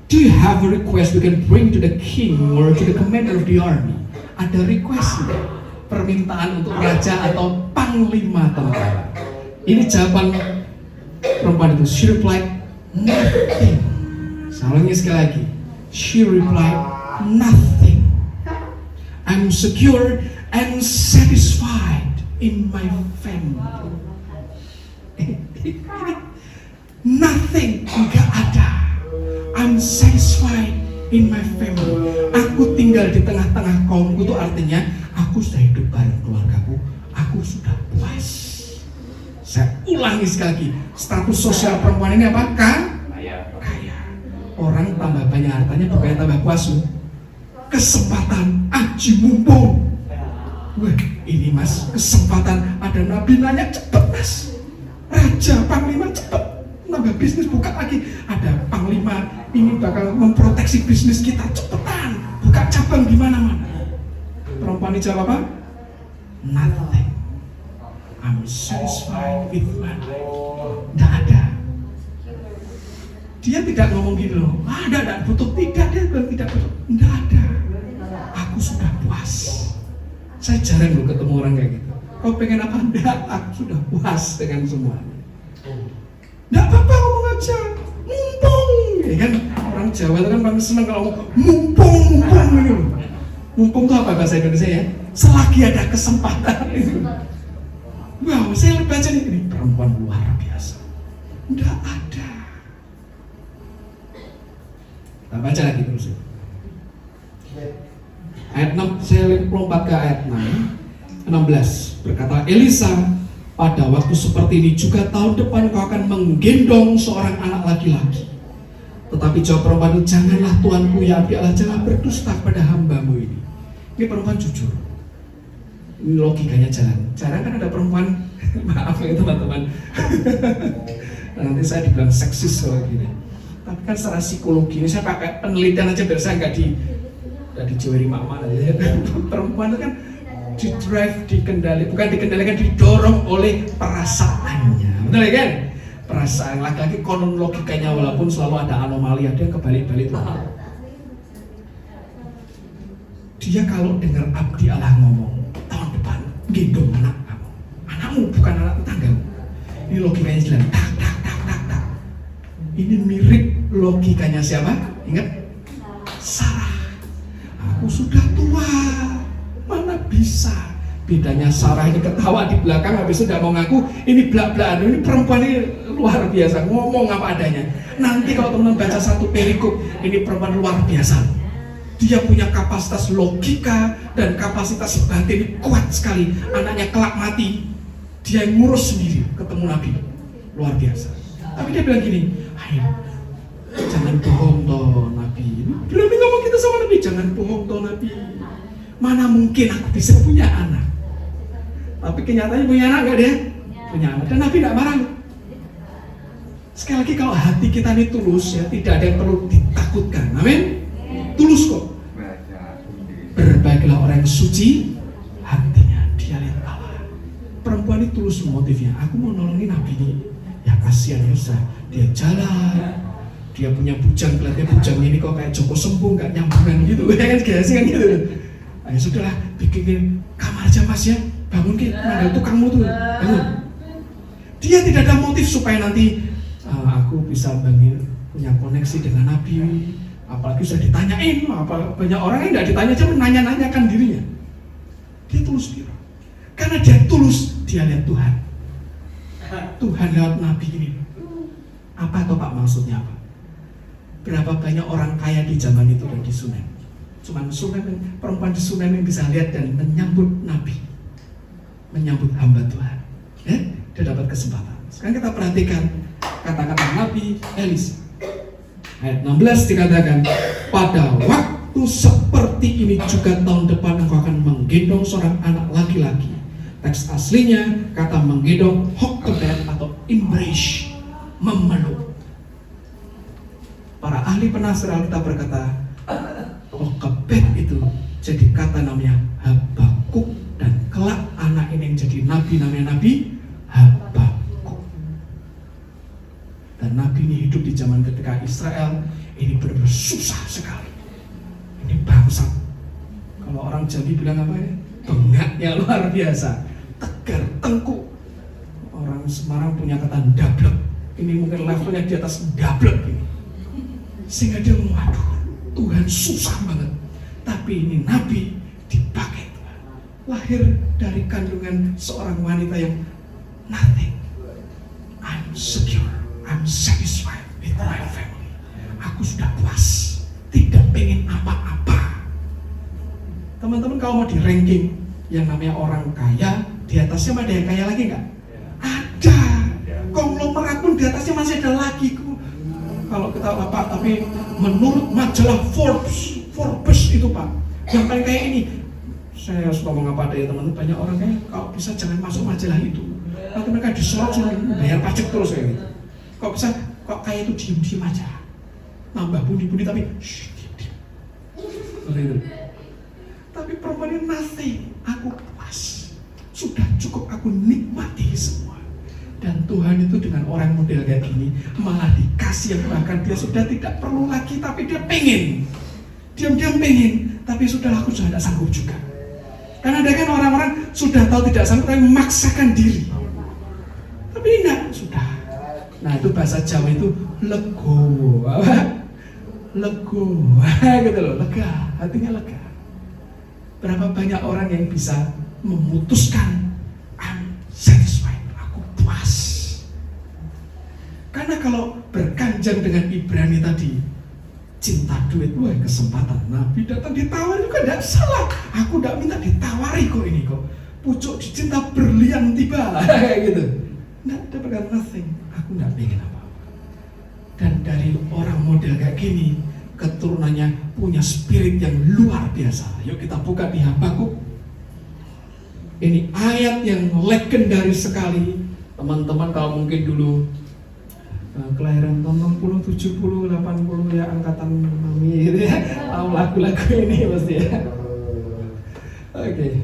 Do you have a request we can bring to the king or to the commander of the army? Ada request, permintaan untuk raja atau panglima tentara. Ini jawaban perempuan itu. She replied, nothing. Saya ulangi sekali lagi. She replied, nothing. I'm secure and satisfied in my family. Nothing, enggak ada. I'm satisfied in my family. Aku tinggal di tengah-tengah kaumku, itu artinya aku sudah hidup bareng keluargaku. Aku sudah puas. Saya ulangi sekali lagi. Status sosial perempuan ini apa? Kaya. Orang tambah banyak hartanya bukannya tambah puas. Kesempatan aji mumpung. Wah, ini mas, kesempatan. Ada nabi nanya, cepet mas. Raja, panglima cepet. Nambah bisnis, buka lagi. Ada panglima, ini bakal memproteksi bisnis kita. Cepetan, buka cabang di mana-mana. Perempuan ini jawab apa? Nothing. I'm satisfied with my life. Tidak ada. Dia tidak ngomong gini loh. Ada butuh. Tidak, dia bilang tidak butuh. Tidak ada. Aku sudah puas. Saya jarang loh ketemu orang kayak gitu. Kau pengen apa? Tidak, aku sudah puas dengan semuanya. Tidak apa-apa ngomong aja. Mumpung. Ya kan? Orang Jawa itu kan paling senang kalau ngomong mumpung gitu. Mumpung itu apa bahasa Indonesia ya? Selagi ada kesempatan itu. Wow, saya baca ini perempuan luar biasa. Tidak ada. Kita baca lagi terus ya. Ayat 6, saya lompat ke ayat 16. Berkata Elisa, pada waktu seperti ini juga tahun depan kau akan menggendong seorang anak laki-laki. Tetapi jawab perempuan itu, janganlah tuanku ya Abdi Allah, jangan berdusta pada hambamu ini. Ini perempuan jujur. Ini logikanya jalan. Jarang kan ada perempuan Maaf ya teman-teman. Nanti saya dibilang seksis kalau gini. Tapi kan secara psikologi ini saya pakai penelitian aja biar saya nggak dijeweri mama aja. Perempuan itu kan bukan dikendalikan, didorong oleh perasaannya. Betul ya kan? Perasaan laki-laki konon logikanya walaupun selalu ada anomali, ada yang kebalik-balik. Dia kalau dengar abdi Allah ngomong tahun depan gendong anakmu bukan anak tetanggamu. Ini logikanya jalan tak. Ini mirip logikanya siapa? Ingat? Sarah. Aku sudah tua, mana bisa? Bedanya Sarah ini ketawa di belakang, habis itu tidak mau ngaku. Ini belak-belakan. Ini perempuan ini luar biasa, ngomong apa adanya. Nanti kalau teman-teman baca satu perikop, ini perempuan luar biasa. Dia punya kapasitas logika dan kapasitas batin kuat sekali. Anaknya kelak mati, dia yang ngurus sendiri ketemu Nabi. Luar biasa. Tapi dia bilang gini, ayo jangan bohong toh Nabi. Berani ngomong kita sama Nabi, jangan bohong toh Nabi. Mana mungkin aku bisa punya anak. Tapi kenyataannya punya anak gak dia? Punya anak. Dan Nabi gak marah. Sekali lagi kalau hati kita ini tulus ya, tidak ada yang perlu ditakutkan. Amin. Tulus kok. Berbaikilah orang yang suci hatinya, dia lihat Allah. Perempuan ini tulus motifnya. Aku mau nolongin Nabi ini. Ya kasihan ya Ustaz. Dia jalan, dia punya bujang, kelihatannya bujangnya ini kok kayak Joko Sembung, gak nyambungan gitu. Kan kan gitu. Ayo sudahlah, bikinin kamar aja Mas ya. Bangun ke, mana tukangmu tuh, bangun. Dia tidak ada motif supaya nanti aku bisa punya koneksi dengan Nabi. Apalagi sudah ditanyain, banyak orang yang nggak ditanya aja menanya-nanyakan dirinya. Dia tulus dia. Karena dia tulus, dia lihat Tuhan. Tuhan lewat Nabi ini. Apa toh Pak maksudnya apa? Berapa banyak orang kaya di zaman itu dan di Sunan. Cuman Sunan, perempuan di Sunan yang bisa lihat dan menyambut Nabi, menyambut hamba Tuhan. Dia dapat kesempatan. Sekarang kita perhatikan kata-kata Nabi Elisa. Ayat 16 dikatakan, pada waktu seperti ini juga tahun depan engkau akan menggendong seorang anak laki-laki. Teks aslinya kata menggendong hokebet atau embrace, memeluk. Para ahli penafsir Alkitab berkata, hokebet itu jadi kata namanya Habakuk, dan kelak anak ini yang jadi nabi namanya Nabi Habakuk. Dan Nabi ini hidup di zaman ketika Israel ini benar-benar susah sekali. Ini bangsat. Kalau orang Jambi bilang apa ya? Bengaknya luar biasa. Tegar, tengkuk. Orang Semarang punya kata dablek. Ini mungkin levelnya di atas dablek ini. Sehingga dia ngomong, aduh, Tuhan susah banget. Tapi ini Nabi dipakai Tuhan. Lahir dari kandungan seorang wanita yang nothing. I'm secure. I'm satisfied with my family. Aku sudah puas, tidak pengen apa-apa. Teman-teman kalau mau di ranking yang namanya orang kaya, di atasnya ada yang kaya lagi nggak? Ada. Konglomerat pun di atasnya masih ada lagi. Kalau kita apa? Tapi menurut majalah Forbes itu Pak, yang paling kaya ini. Saya harus ngomong apa ada ya teman-teman, banyak orang kaya kalau bisa jangan masuk majalah itu. Nanti mereka disorot suruh bayar pajak terus kayak gitu. Kok bisa, kok kayak itu diem-diem aja, nambah pundi-pundi tapi diem-diem. Tapi perempuan ini nothing, aku puas, sudah cukup aku nikmati semua. Dan Tuhan itu dengan orang model kayak gini malah dikasih yang bahkan dia sudah tidak perlu lagi, tapi dia pengen, diam-diam pengen, tapi sudah aku sudah tidak sanggup juga. Karena ada kan orang-orang sudah tahu tidak sanggup tapi memaksakan diri. Tapi enggak, sudah. Nah itu bahasa Jawa itu legowo, legowo, gitu loh, lega, hatinya lega. Berapa banyak orang yang bisa memutuskan I'm satisfied, aku puas. Karena kalau berkanjang dengan Ibrani tadi, cinta duit, wah kesempatan. Nabi datang ditawari juga tidak salah. Aku tidak minta ditawari kok ini kok. Pucuk dicinta berlian tiba, gitu. Tidak ada berkata nothing. Aku tidak pengen apa-apa. Dan dari orang model kayak gini, keturunannya punya spirit yang luar biasa. Yuk kita buka di Habakuk Ini ayat yang legendaris sekali. Teman-teman kalau mungkin dulu kelahiran tahun 60, 70, 80 ya angkatan mami gitu ya, tahu lagu-lagu ini pasti ya. Oke.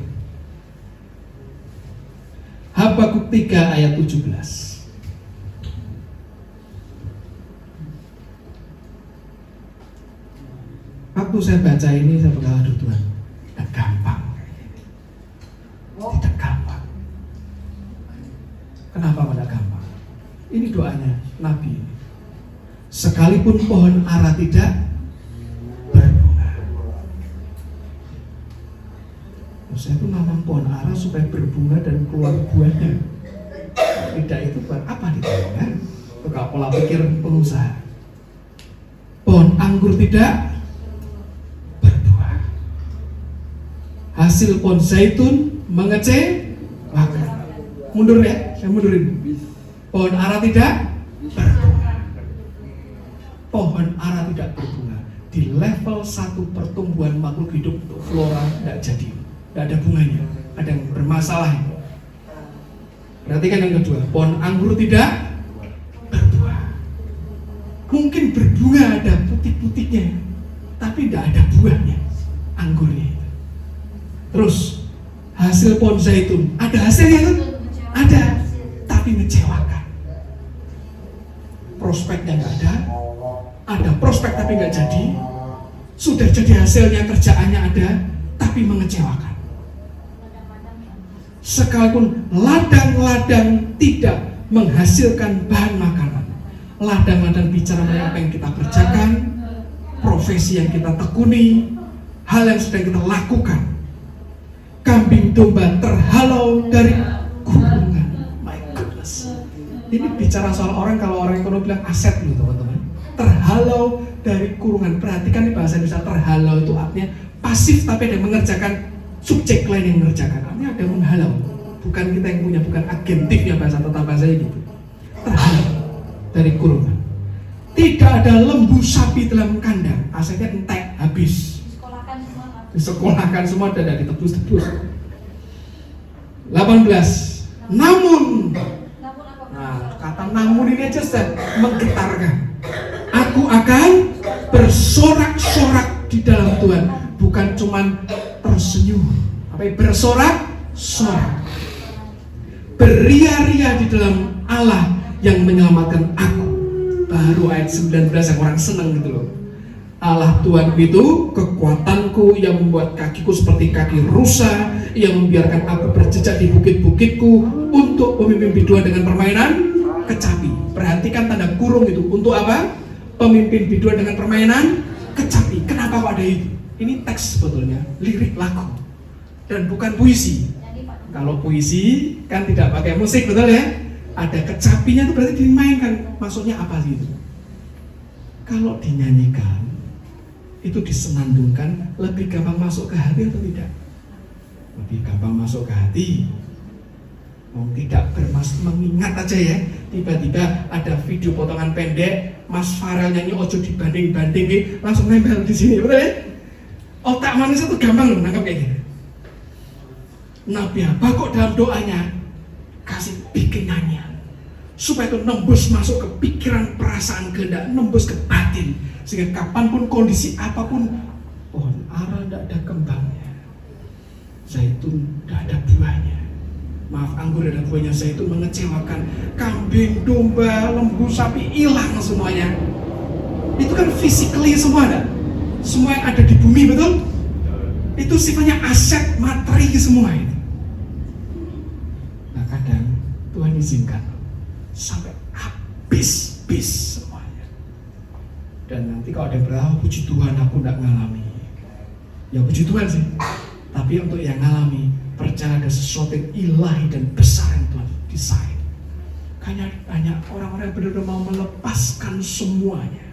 Habakuk 3 ayat 17. Waktu saya baca ini saya berkata, aduh Tuhan, tidak gampang. Tidak gampang. Kenapa tidak gampang? Ini doanya Nabi. Sekalipun pohon ara tidak berbunga. Saya itu nanam pohon ara supaya berbunga dan keluar buahnya. Tidak itu buat apa ditanya? Kalau pola pikir pengusaha. Pohon anggur tidak berbuah. Hasil pohon zaitun mengecewakan. Mundur ya, saya mundurin. Pohon ara tidak berbunga. Pohon ara tidak berbunga. Di level 1 pertumbuhan makhluk hidup untuk flora tidak jadi, tidak ada bunganya, ada yang bermasalah. Perhatikan yang kedua, pohon anggur tidak berbuah. Mungkin berbunga ada putih-putihnya, tapi tidak ada buahnya, anggurnya. Terus hasil pohon zaitun, ada hasilnya kan? Ada, tapi mengecewakan. Prospeknya nggak ada prospek tapi nggak jadi. Sudah jadi hasilnya, kerjaannya ada, tapi mengecewakan. Sekalipun ladang-ladang tidak menghasilkan bahan makanan, ladang-ladang bicara mengenai apa yang kita kerjakan, profesi yang kita tekuni, hal yang sedang kita lakukan. Kambing domba terhalau dari kurungan. My goodness. Ini bicara soal orang, kalau orang ekonomi bilang aset loh teman-teman. Terhalau dari kurungan. Perhatikan nih bahasa Indonesia, terhalau itu artinya pasif tapi ada yang mengerjakan, subjek lain yang mengerjakan. Artinya ada yang menghalau. Bukan kita yang punya, bukan agentifnya bahasa tata bahasanya gitu. Terhalau dari kurungan. Tidak ada lembu sapi dalam kandang. Asetnya entek, habis. Disekolahkan semua dan tidak ditebus-tebus. 18. Namun, nah kata namun ini aja sudah menggetarkan. Aku akan bersorak-sorak di dalam Tuhan, bukan cuman tersenyum, tapi bersorak-sorak, beria-ria di dalam Allah yang menyelamatkan aku. Baru ayat 19 yang orang senang gitu loh. Allah Tuhan itu kekuatanku yang membuat kakiku seperti kaki rusa, yang membiarkan aku berjejak di bukit-bukitku untuk pemimpin biduan dengan permainan kecapi. Perhatikan tanda kurung itu. Untuk apa? Pemimpin biduan dengan permainan kecapi. Kenapa kok ada itu? Ini teks sebetulnya, lirik lagu dan bukan puisi. Kalau puisi kan tidak pakai musik, betul ya? Ada kecapinya itu berarti dimainkan. Maksudnya apa sih itu? Kalau dinyanyikan, itu disenandungkan, lebih gampang masuk ke hati atau tidak? Lebih gampang masuk ke hati. Tidak mengingat aja ya. Tiba-tiba ada video potongan pendek, Mas Farel nyanyi ojo dibanding-banding, langsung nempel di sini, betul ya? Otak manusia itu gampang loh nangkap kayak gini. Nabi apa kok dalam doanya kasih bikin nyanyian supaya itu nembus masuk ke pikiran, perasaan, kehendak, nembus ke batin, sehingga kapanpun kondisi apapun, pohon ara tidak ada kembangnya, zaitun tidak ada buahnya, maaf anggur ada buahnya, zaitun mengecewakan, kambing, domba, lembu, sapi hilang semuanya. Itu kan physically semua ada, semua yang ada di bumi, betul? Itu sifatnya aset materi semua itu. Nah kadang Tuhan izinkan sampai habis semuanya. Dan nanti kalau ada yang berkata, puji Tuhan aku tidak ngalami. Ya puji Tuhan sih. Tapi untuk yang ngalami, percaya ada sesuatu yang ilahi dan besar yang Tuhan desain. Kayaknya banyak orang-orang yang benar-benar mau melepaskan semuanya.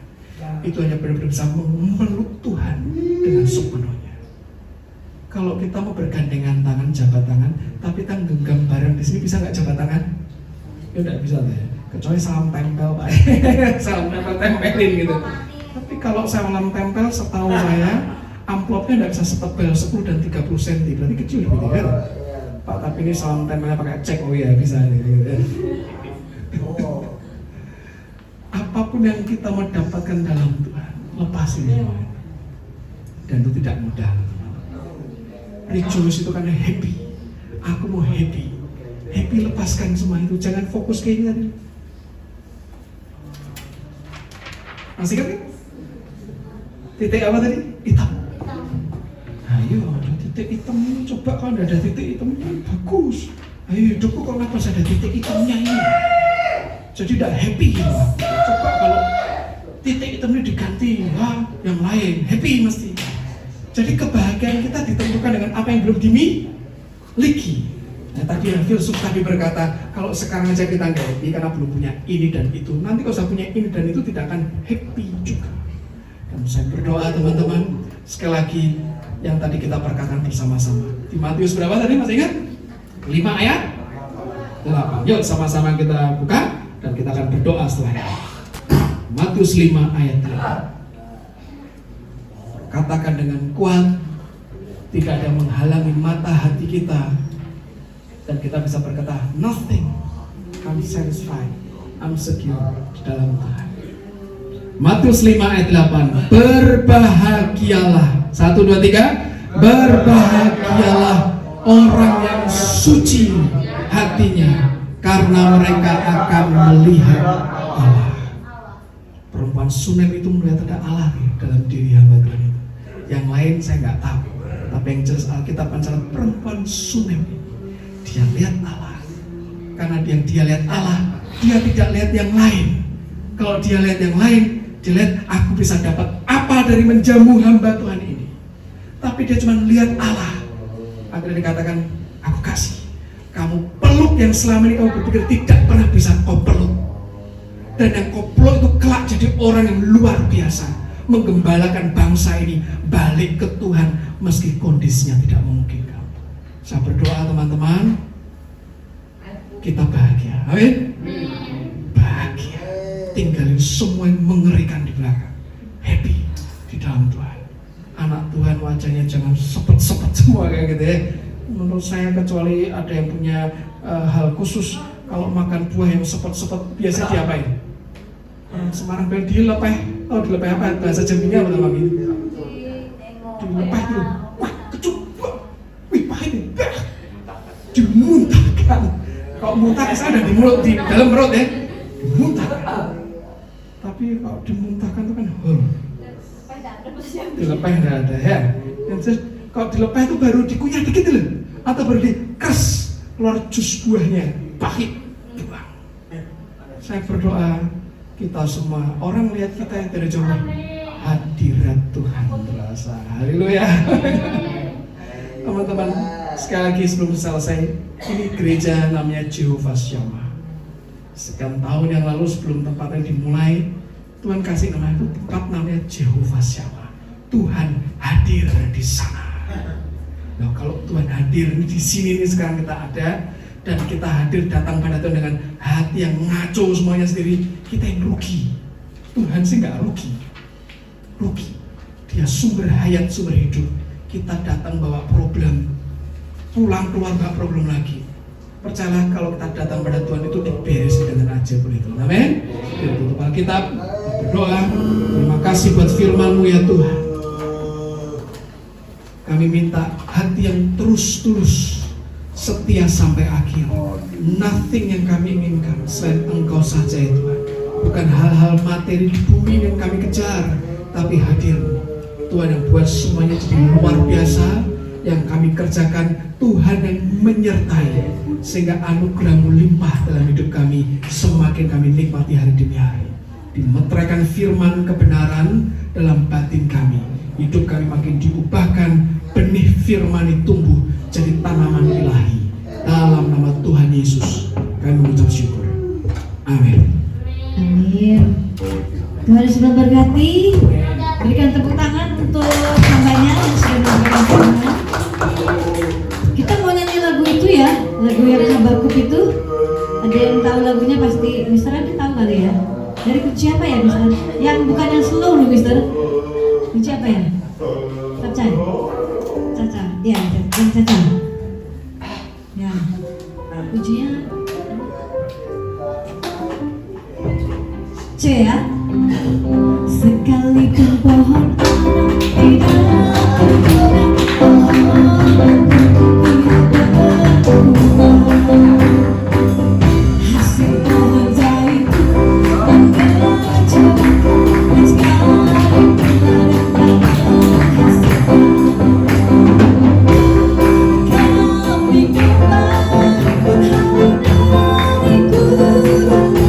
Itu hanya benar-benar bisa memeluk Tuhan dengan sepenuhnya. Kalau kita mau bergandengan tangan, jabat tangan, tapi kita genggam bareng di sini, bisa nggak jabat tangan? Ya udah bisa ya. Kecuali salam tempel Pak. Salam tempelin gitu. Tapi kalau salam tempel setahu saya amplopnya nggak bisa setebal 10 dan 30 cm, berarti kecil gitu kan? Pak, tapi ini salam tempelnya pakai cek. Oh iya bisa gitu. Apapun yang kita mau dapatkan dalam Tuhan, lepasin semua. Dan itu tidak mudah. Rejoice itu kan happy. Aku mau happy. Happy, lepaskan semua itu. Jangan fokus kayak ini tadi. Masih kan? Titik apa tadi? Hitam. Ayo, ada titik hitam ini. Coba kalau ada titik hitamnya, bagus. Ayo hidupku kok kenapa ada titik hitamnya ini? Jadi tidak happy gitu. Coba kalau titik hitamnya diganti yang lain, happy mesti. Jadi kebahagiaan kita ditentukan dengan apa yang belum dimiliki. Nah, tadi yang filsuf tadi berkata, kalau sekarang aja kita nggak happy karena belum punya ini dan itu, nanti kalau saya punya ini dan itu tidak akan happy juga. Dan saya berdoa teman-teman, sekali lagi yang tadi kita perkatakan bersama-sama. Di Matius berapa tadi masih ingat? 5 ayat 8. Yuk sama-sama kita buka dan kita akan berdoa setelahnya. Matius 5 ayat 8. Katakan dengan kuat, tidak ada yang menghalangi mata hati kita, dan kita bisa berkata, nothing, I'm satisfied, I'm secure di dalam Tuhan. Matius 5 ayat 8. Berbahagialah, 1, 2, 3. Berbahagialah orang yang suci hatinya, karena mereka akan melihat Allah. Perempuan Sunem itu melihat ada Allah dalam diri hamba Tuhan itu. Yang lain saya nggak tahu, tapi yang jelas Alkitab mencatat perempuan Sunem, dia lihat Allah. Karena dia lihat Allah, dia tidak lihat yang lain. Kalau dia lihat yang lain, dia lihat aku bisa dapat apa dari menjamu hamba Tuhan ini. Tapi dia cuma lihat Allah. Akhirnya dikatakan, aku kasih kamu peluk yang selama ini kamu berpikir tidak pernah bisa kau peluk. Dan yang kau peluk itu kelak jadi orang yang luar biasa, menggembalakan bangsa ini balik ke Tuhan meski kondisinya tidak memungkinkan. Saya berdoa teman-teman, kita bahagia. Amin. Bahagia. Tinggalin semua yang mengerikan di belakang. Happy di dalam Tuhan. Anak Tuhan wajahnya jangan sepet-sepet semua kayak gitu ya. Menurut saya kecuali ada yang punya hal khusus, kalau makan buah yang sepet-sepet biasa diapain? Semarang bilang dilepeh. Oh dilepeh apa? Bahasa Jambinya apa namanya? Dilepeh itu. Wah kecup. Wih pahit ini. Dimuntahkan. Kalau muntah ada di mulut, di dalam perut ya. Dimuntahkan. Tapi kalau dimuntahkan itu kan dilepeh nggak ada ya. Kalau dilepeh itu baru dikunyah dikit loh, atau baru dikeras keluar jus buahnya, pahit, buang. Saya berdoa kita semua, orang melihat kita yang dari jauh, hadirat Tuhan terasa. Haleluya. Teman-teman, sekali lagi sebelum selesai, ini gereja namanya Jehovah Shammah. Sekian tahun yang lalu sebelum tempatnya dimulai, Tuhan kasih nama itu, tempat namanya Jehovah Shammah. Tuhan hadir di sana. Nah, kalau Tuhan hadir di sini nih sekarang kita ada, dan kita hadir datang pada Tuhan dengan hati yang ngaco semuanya sendiri, kita yang rugi. Tuhan sih nggak rugi. Dia sumber hayat, sumber hidup. Kita datang bawa problem, pulang keluar bawa problem lagi. Percayalah kalau kita datang pada Tuhan itu diberesin dengan aja begitu. Amin. Kita tutup Alkitab, berdoa. Terima kasih buat firman-Mu ya Tuhan. Kami minta hati yang terus setia sampai akhir. Nothing yang kami inginkan selain Engkau saja ya Tuhan. Bukan hal-hal materi di bumi yang kami kejar, tapi hadir-Mu Tuhan yang buat semuanya jadi luar biasa. Yang kami kerjakan Tuhan yang menyertai, sehingga anugerah-Mu limpah dalam hidup kami. Semakin kami nikmati hari demi hari, dimeteraikan firman kebenaran dalam batin kami. Hidup kami makin diubahkan, benih firman tumbuh jadi tanaman ilahi. Dalam nama Tuhan Yesus kami mengucap syukur. Amin. Amin. Tuhan sudah memberkati. Berikan tepuk tangan untuk hambanya yang sudah memberikan firman. Kita mau nyanyi lagu itu ya, lagu yang Habakuk itu. Ada yang tahu lagunya pasti, Mister Andi tahu kali ya. Dari kunci apa ya Mister? Yang bukan yang slow loh Mister. Kunci apa ya? Caca. Ya, yang Caca. bagaikan pohon ara di dalam pohon tidak berbuah. Hasil pohon zaitun mengejutkan sekali bulan menghasilkan. Kami kembali berharap dari kurungan dan tidak ada tembus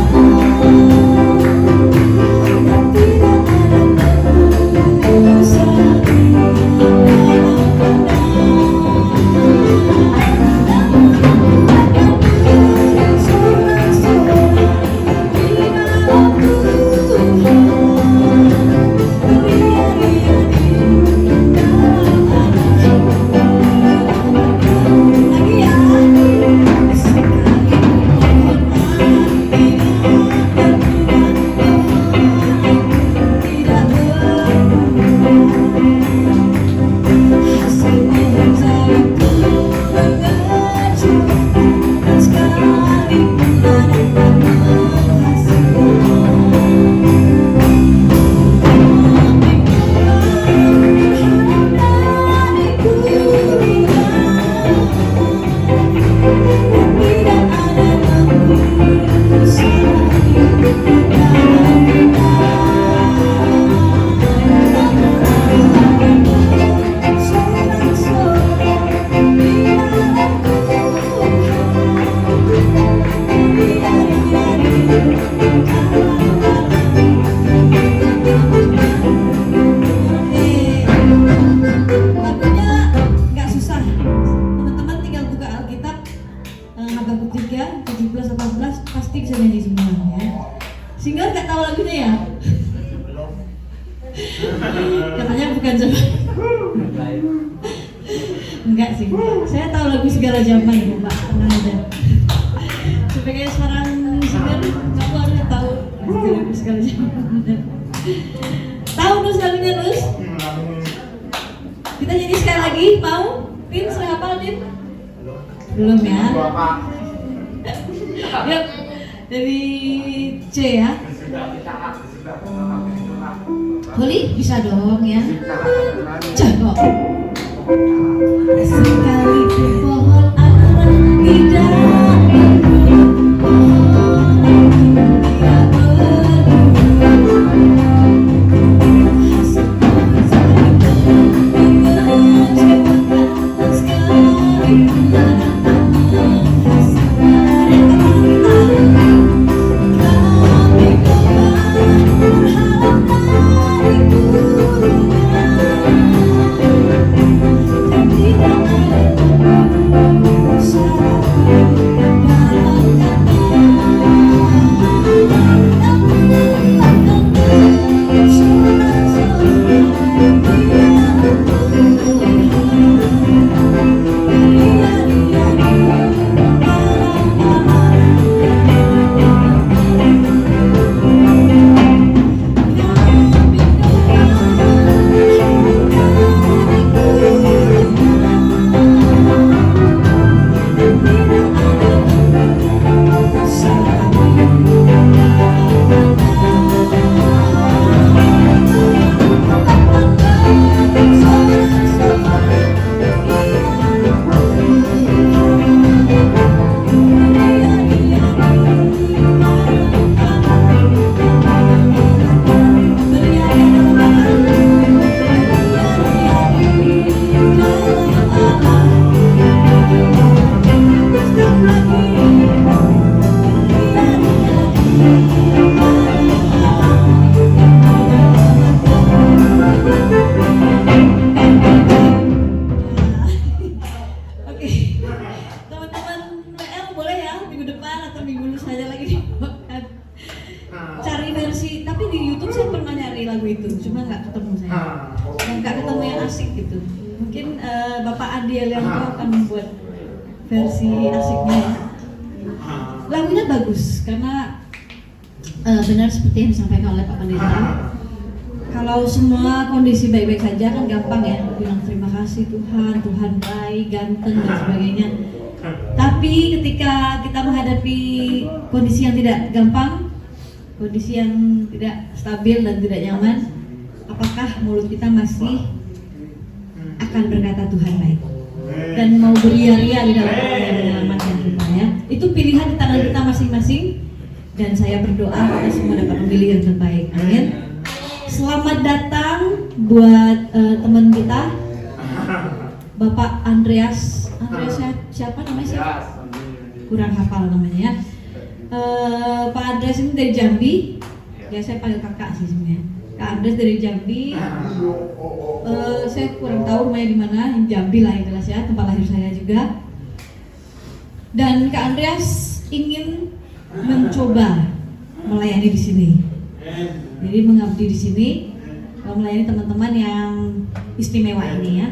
Habakuk 3, 17, 18 pasti bisa nyanyi semua ya. Single nggak tahu lagunya ya? Katanya bukan zaman. Enggak sih, saya tahu lagu segala zaman ya Pak, tenang aja. Sebagai seorang single, kamu harusnya tahu lagu segala zaman. Tahu Nus lagunya Nus? Kita nyanyi sekali lagi, mau? Tim, sudah hafal Tim? Belum ya? Yuk, dari C ya. Holi bisa dong ya. Jago. Sekalipun pohon ara di dalam pohon tidak berbuah. Hasil pohon zaitun mengejutkan sekali bulan Bapak Adi Elianto akan membuat versi asiknya ya. Lagunya bagus karena benar seperti yang disampaikan oleh Pak Pendeta. Kalau semua kondisi baik-baik saja kan gampang ya bilang terima kasih Tuhan, Tuhan baik, ganteng dan sebagainya. Tapi ketika kita menghadapi kondisi yang tidak gampang, kondisi yang tidak stabil dan tidak nyaman, apakah mulut kita masih akan berkata Tuhan baik dan mau beria-ria di dalam menyelamatkan kita ya. Itu pilihan di tangan kita masing-masing dan saya berdoa kita semua dapat memilih yang terbaik. Amin. Selamat datang buat teman kita Bapak Andreas siapa namanya? Kurang hafal namanya ya. Pak Andreas ini dari Jambi. Ya saya panggil kakak sih sebenarnya. Kak Andreas dari Jambi. Saya kurang tahu rumahnya di mana. Jambi lah yang jelas ya, tempat lahir saya juga. Dan Kak Andreas ingin mencoba melayani di sini. Jadi mengabdi di sini, melayani teman-teman yang istimewa ini ya.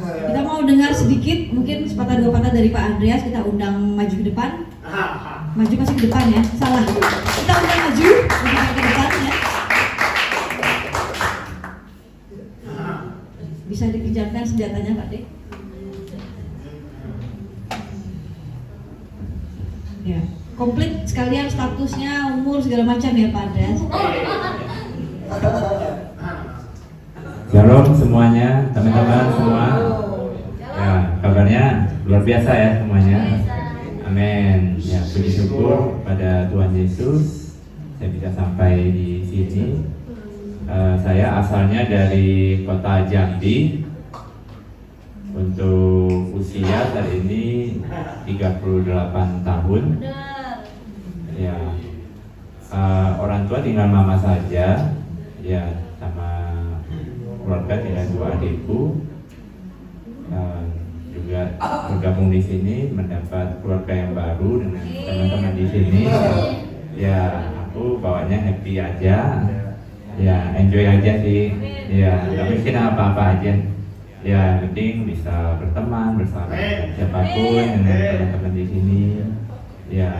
Kita mau dengar sedikit, mungkin sepatah dua patah dari Pak Andreas. Kita undang maju ke depan. Maju masih ke depan ya, salah. Kita undang maju ke depan ya. Bisa dipinjamkan senjatanya Pak De. Ya, komplit sekalian statusnya, umur segala macam ya Pak Andreas. Shalom semuanya, teman-teman semua. Ya, kabarnya luar biasa ya semuanya. Amin. Ya, puji syukur pada Tuhan Yesus, saya bisa sampai di sini. Saya asalnya dari kota Jambi. Untuk usia saat ini 38 tahun. Ya, orang tua tinggal mama saja. Ya, sama keluarga tinggal dua adikku. Juga bergabung di sini, mendapat keluarga yang baru dengan teman-teman di sini. Ya, aku bawanya happy aja. Ya, enjoy aja sih. Ya, nggak mikir apa-apa aja. Ya, penting bisa berteman bersama siapapun dengan teman-teman di sini. Ya,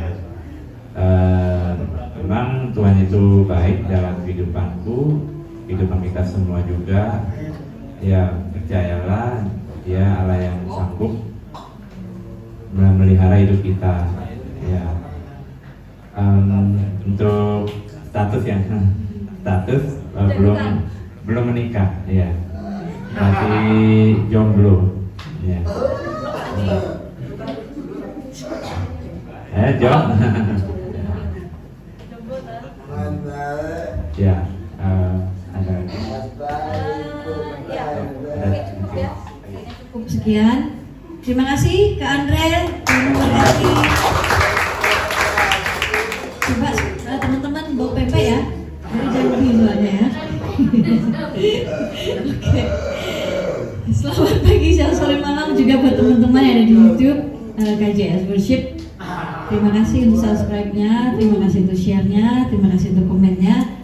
memang Tuhan itu baik dalam kehidupanku, kehidupan kita semua juga. Ya, percayalah, Dia Allah yang sanggup memelihara hidup kita. Ya, untuk status yang belum menikah, ya, masih jomblo, ya. Jom. Ya, ada. Cukup sekian. Terima kasih Kak Andre. Terima kasih. Coba teman-teman bawa pempek ya. Dari Jambi soalnya ya. Oke. Selamat pagi, siang, sore, malam juga buat teman-teman yang ada di YouTube KJS Worship. Terima kasih untuk subscribe-nya, terima kasih untuk share-nya, terima kasih untuk komennya.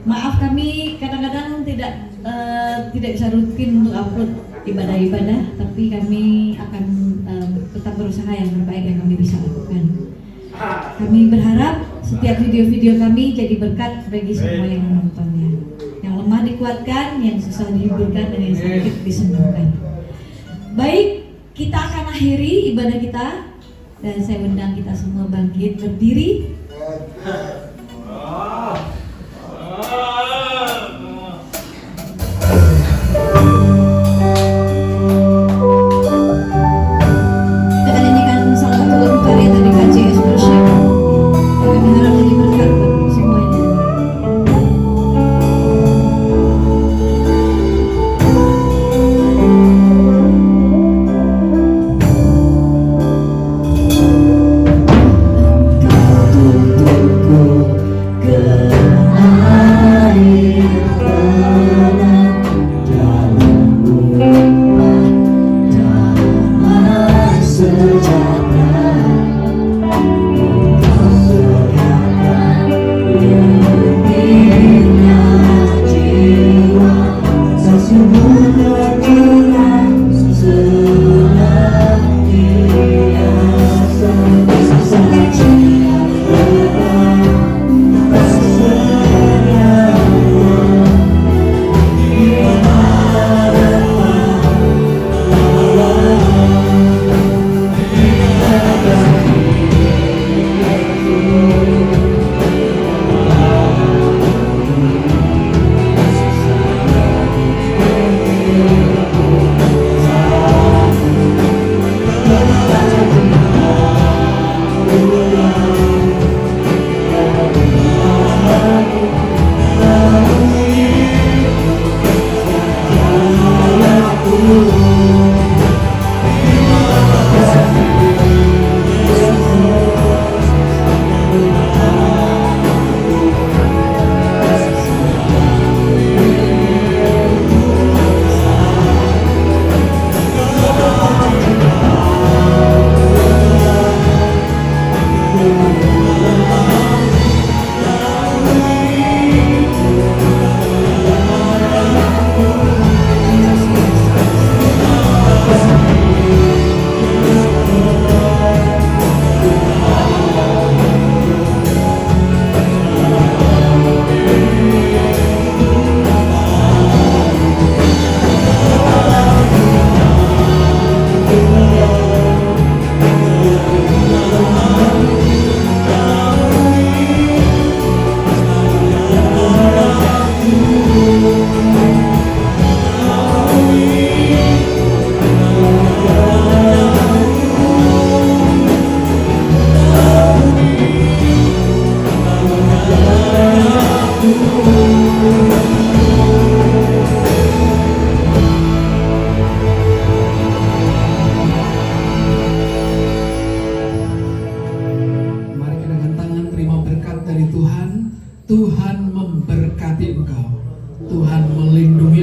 Maaf kami kadang-kadang tidak bisa rutin untuk upload ibadah-ibadah, tapi kami akan tetap berusaha yang terbaik yang kami bisa lakukan. Kami berharap setiap video-video kami jadi berkat bagi semua yang menontonnya. Yang lemah dikuatkan, yang susah dihiburkan, dan yang sakit disembuhkan. Baik, kita akan akhiri ibadah kita, dan saya undang kita semua bangkit berdiri. Kita akan nyanyikan salah satu lagu karya dari KJS Worship. Kami harap jadi berkat buat semuanya. Engkau tuntunku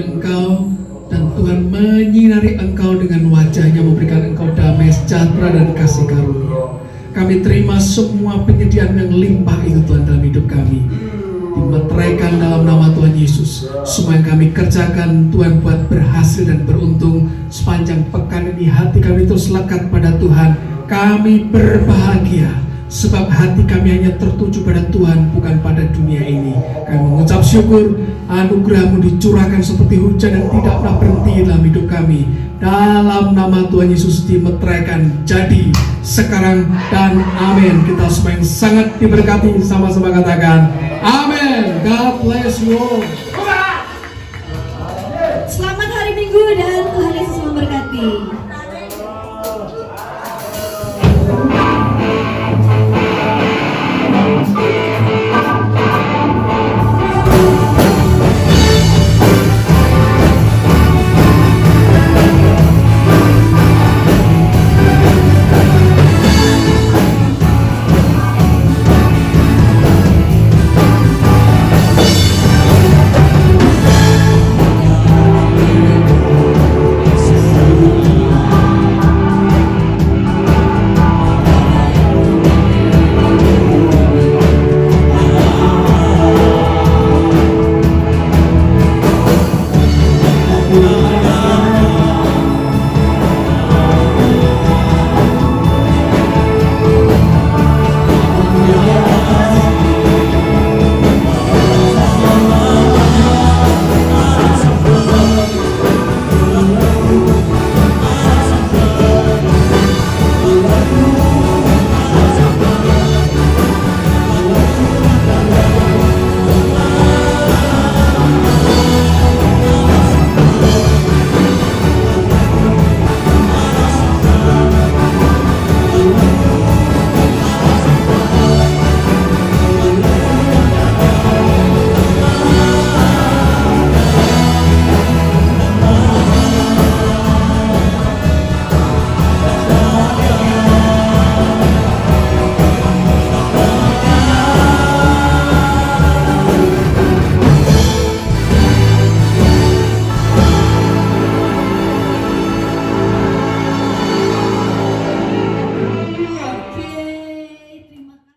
Engkau, dan Tuhan menyinari engkau dengan wajahnya, memberikan engkau damai, sejahtera, dan kasih karunia. Kami terima semua penyediaan yang limpah itu Tuhan dalam hidup kami. Dimeteraikan dalam nama Tuhan Yesus. Semua yang kami kerjakan Tuhan buat berhasil dan beruntung. Sepanjang pekan ini hati kami terus lekat pada Tuhan. Kami berbahagia sebab hati kami hanya tertuju pada Tuhan, bukan pada dunia ini. Kami mengucap syukur anugerah-Mu dicurahkan seperti hujan yang tidak pernah berhenti dalam hidup kami. Dalam nama Tuhan Yesus dimeteraikan jadi sekarang dan amin. Kita semua yang sangat diberkati, sama-sama katakan amin. God bless you all. Selamat hari Minggu dan Tuhan Yesus memberkati. Amin.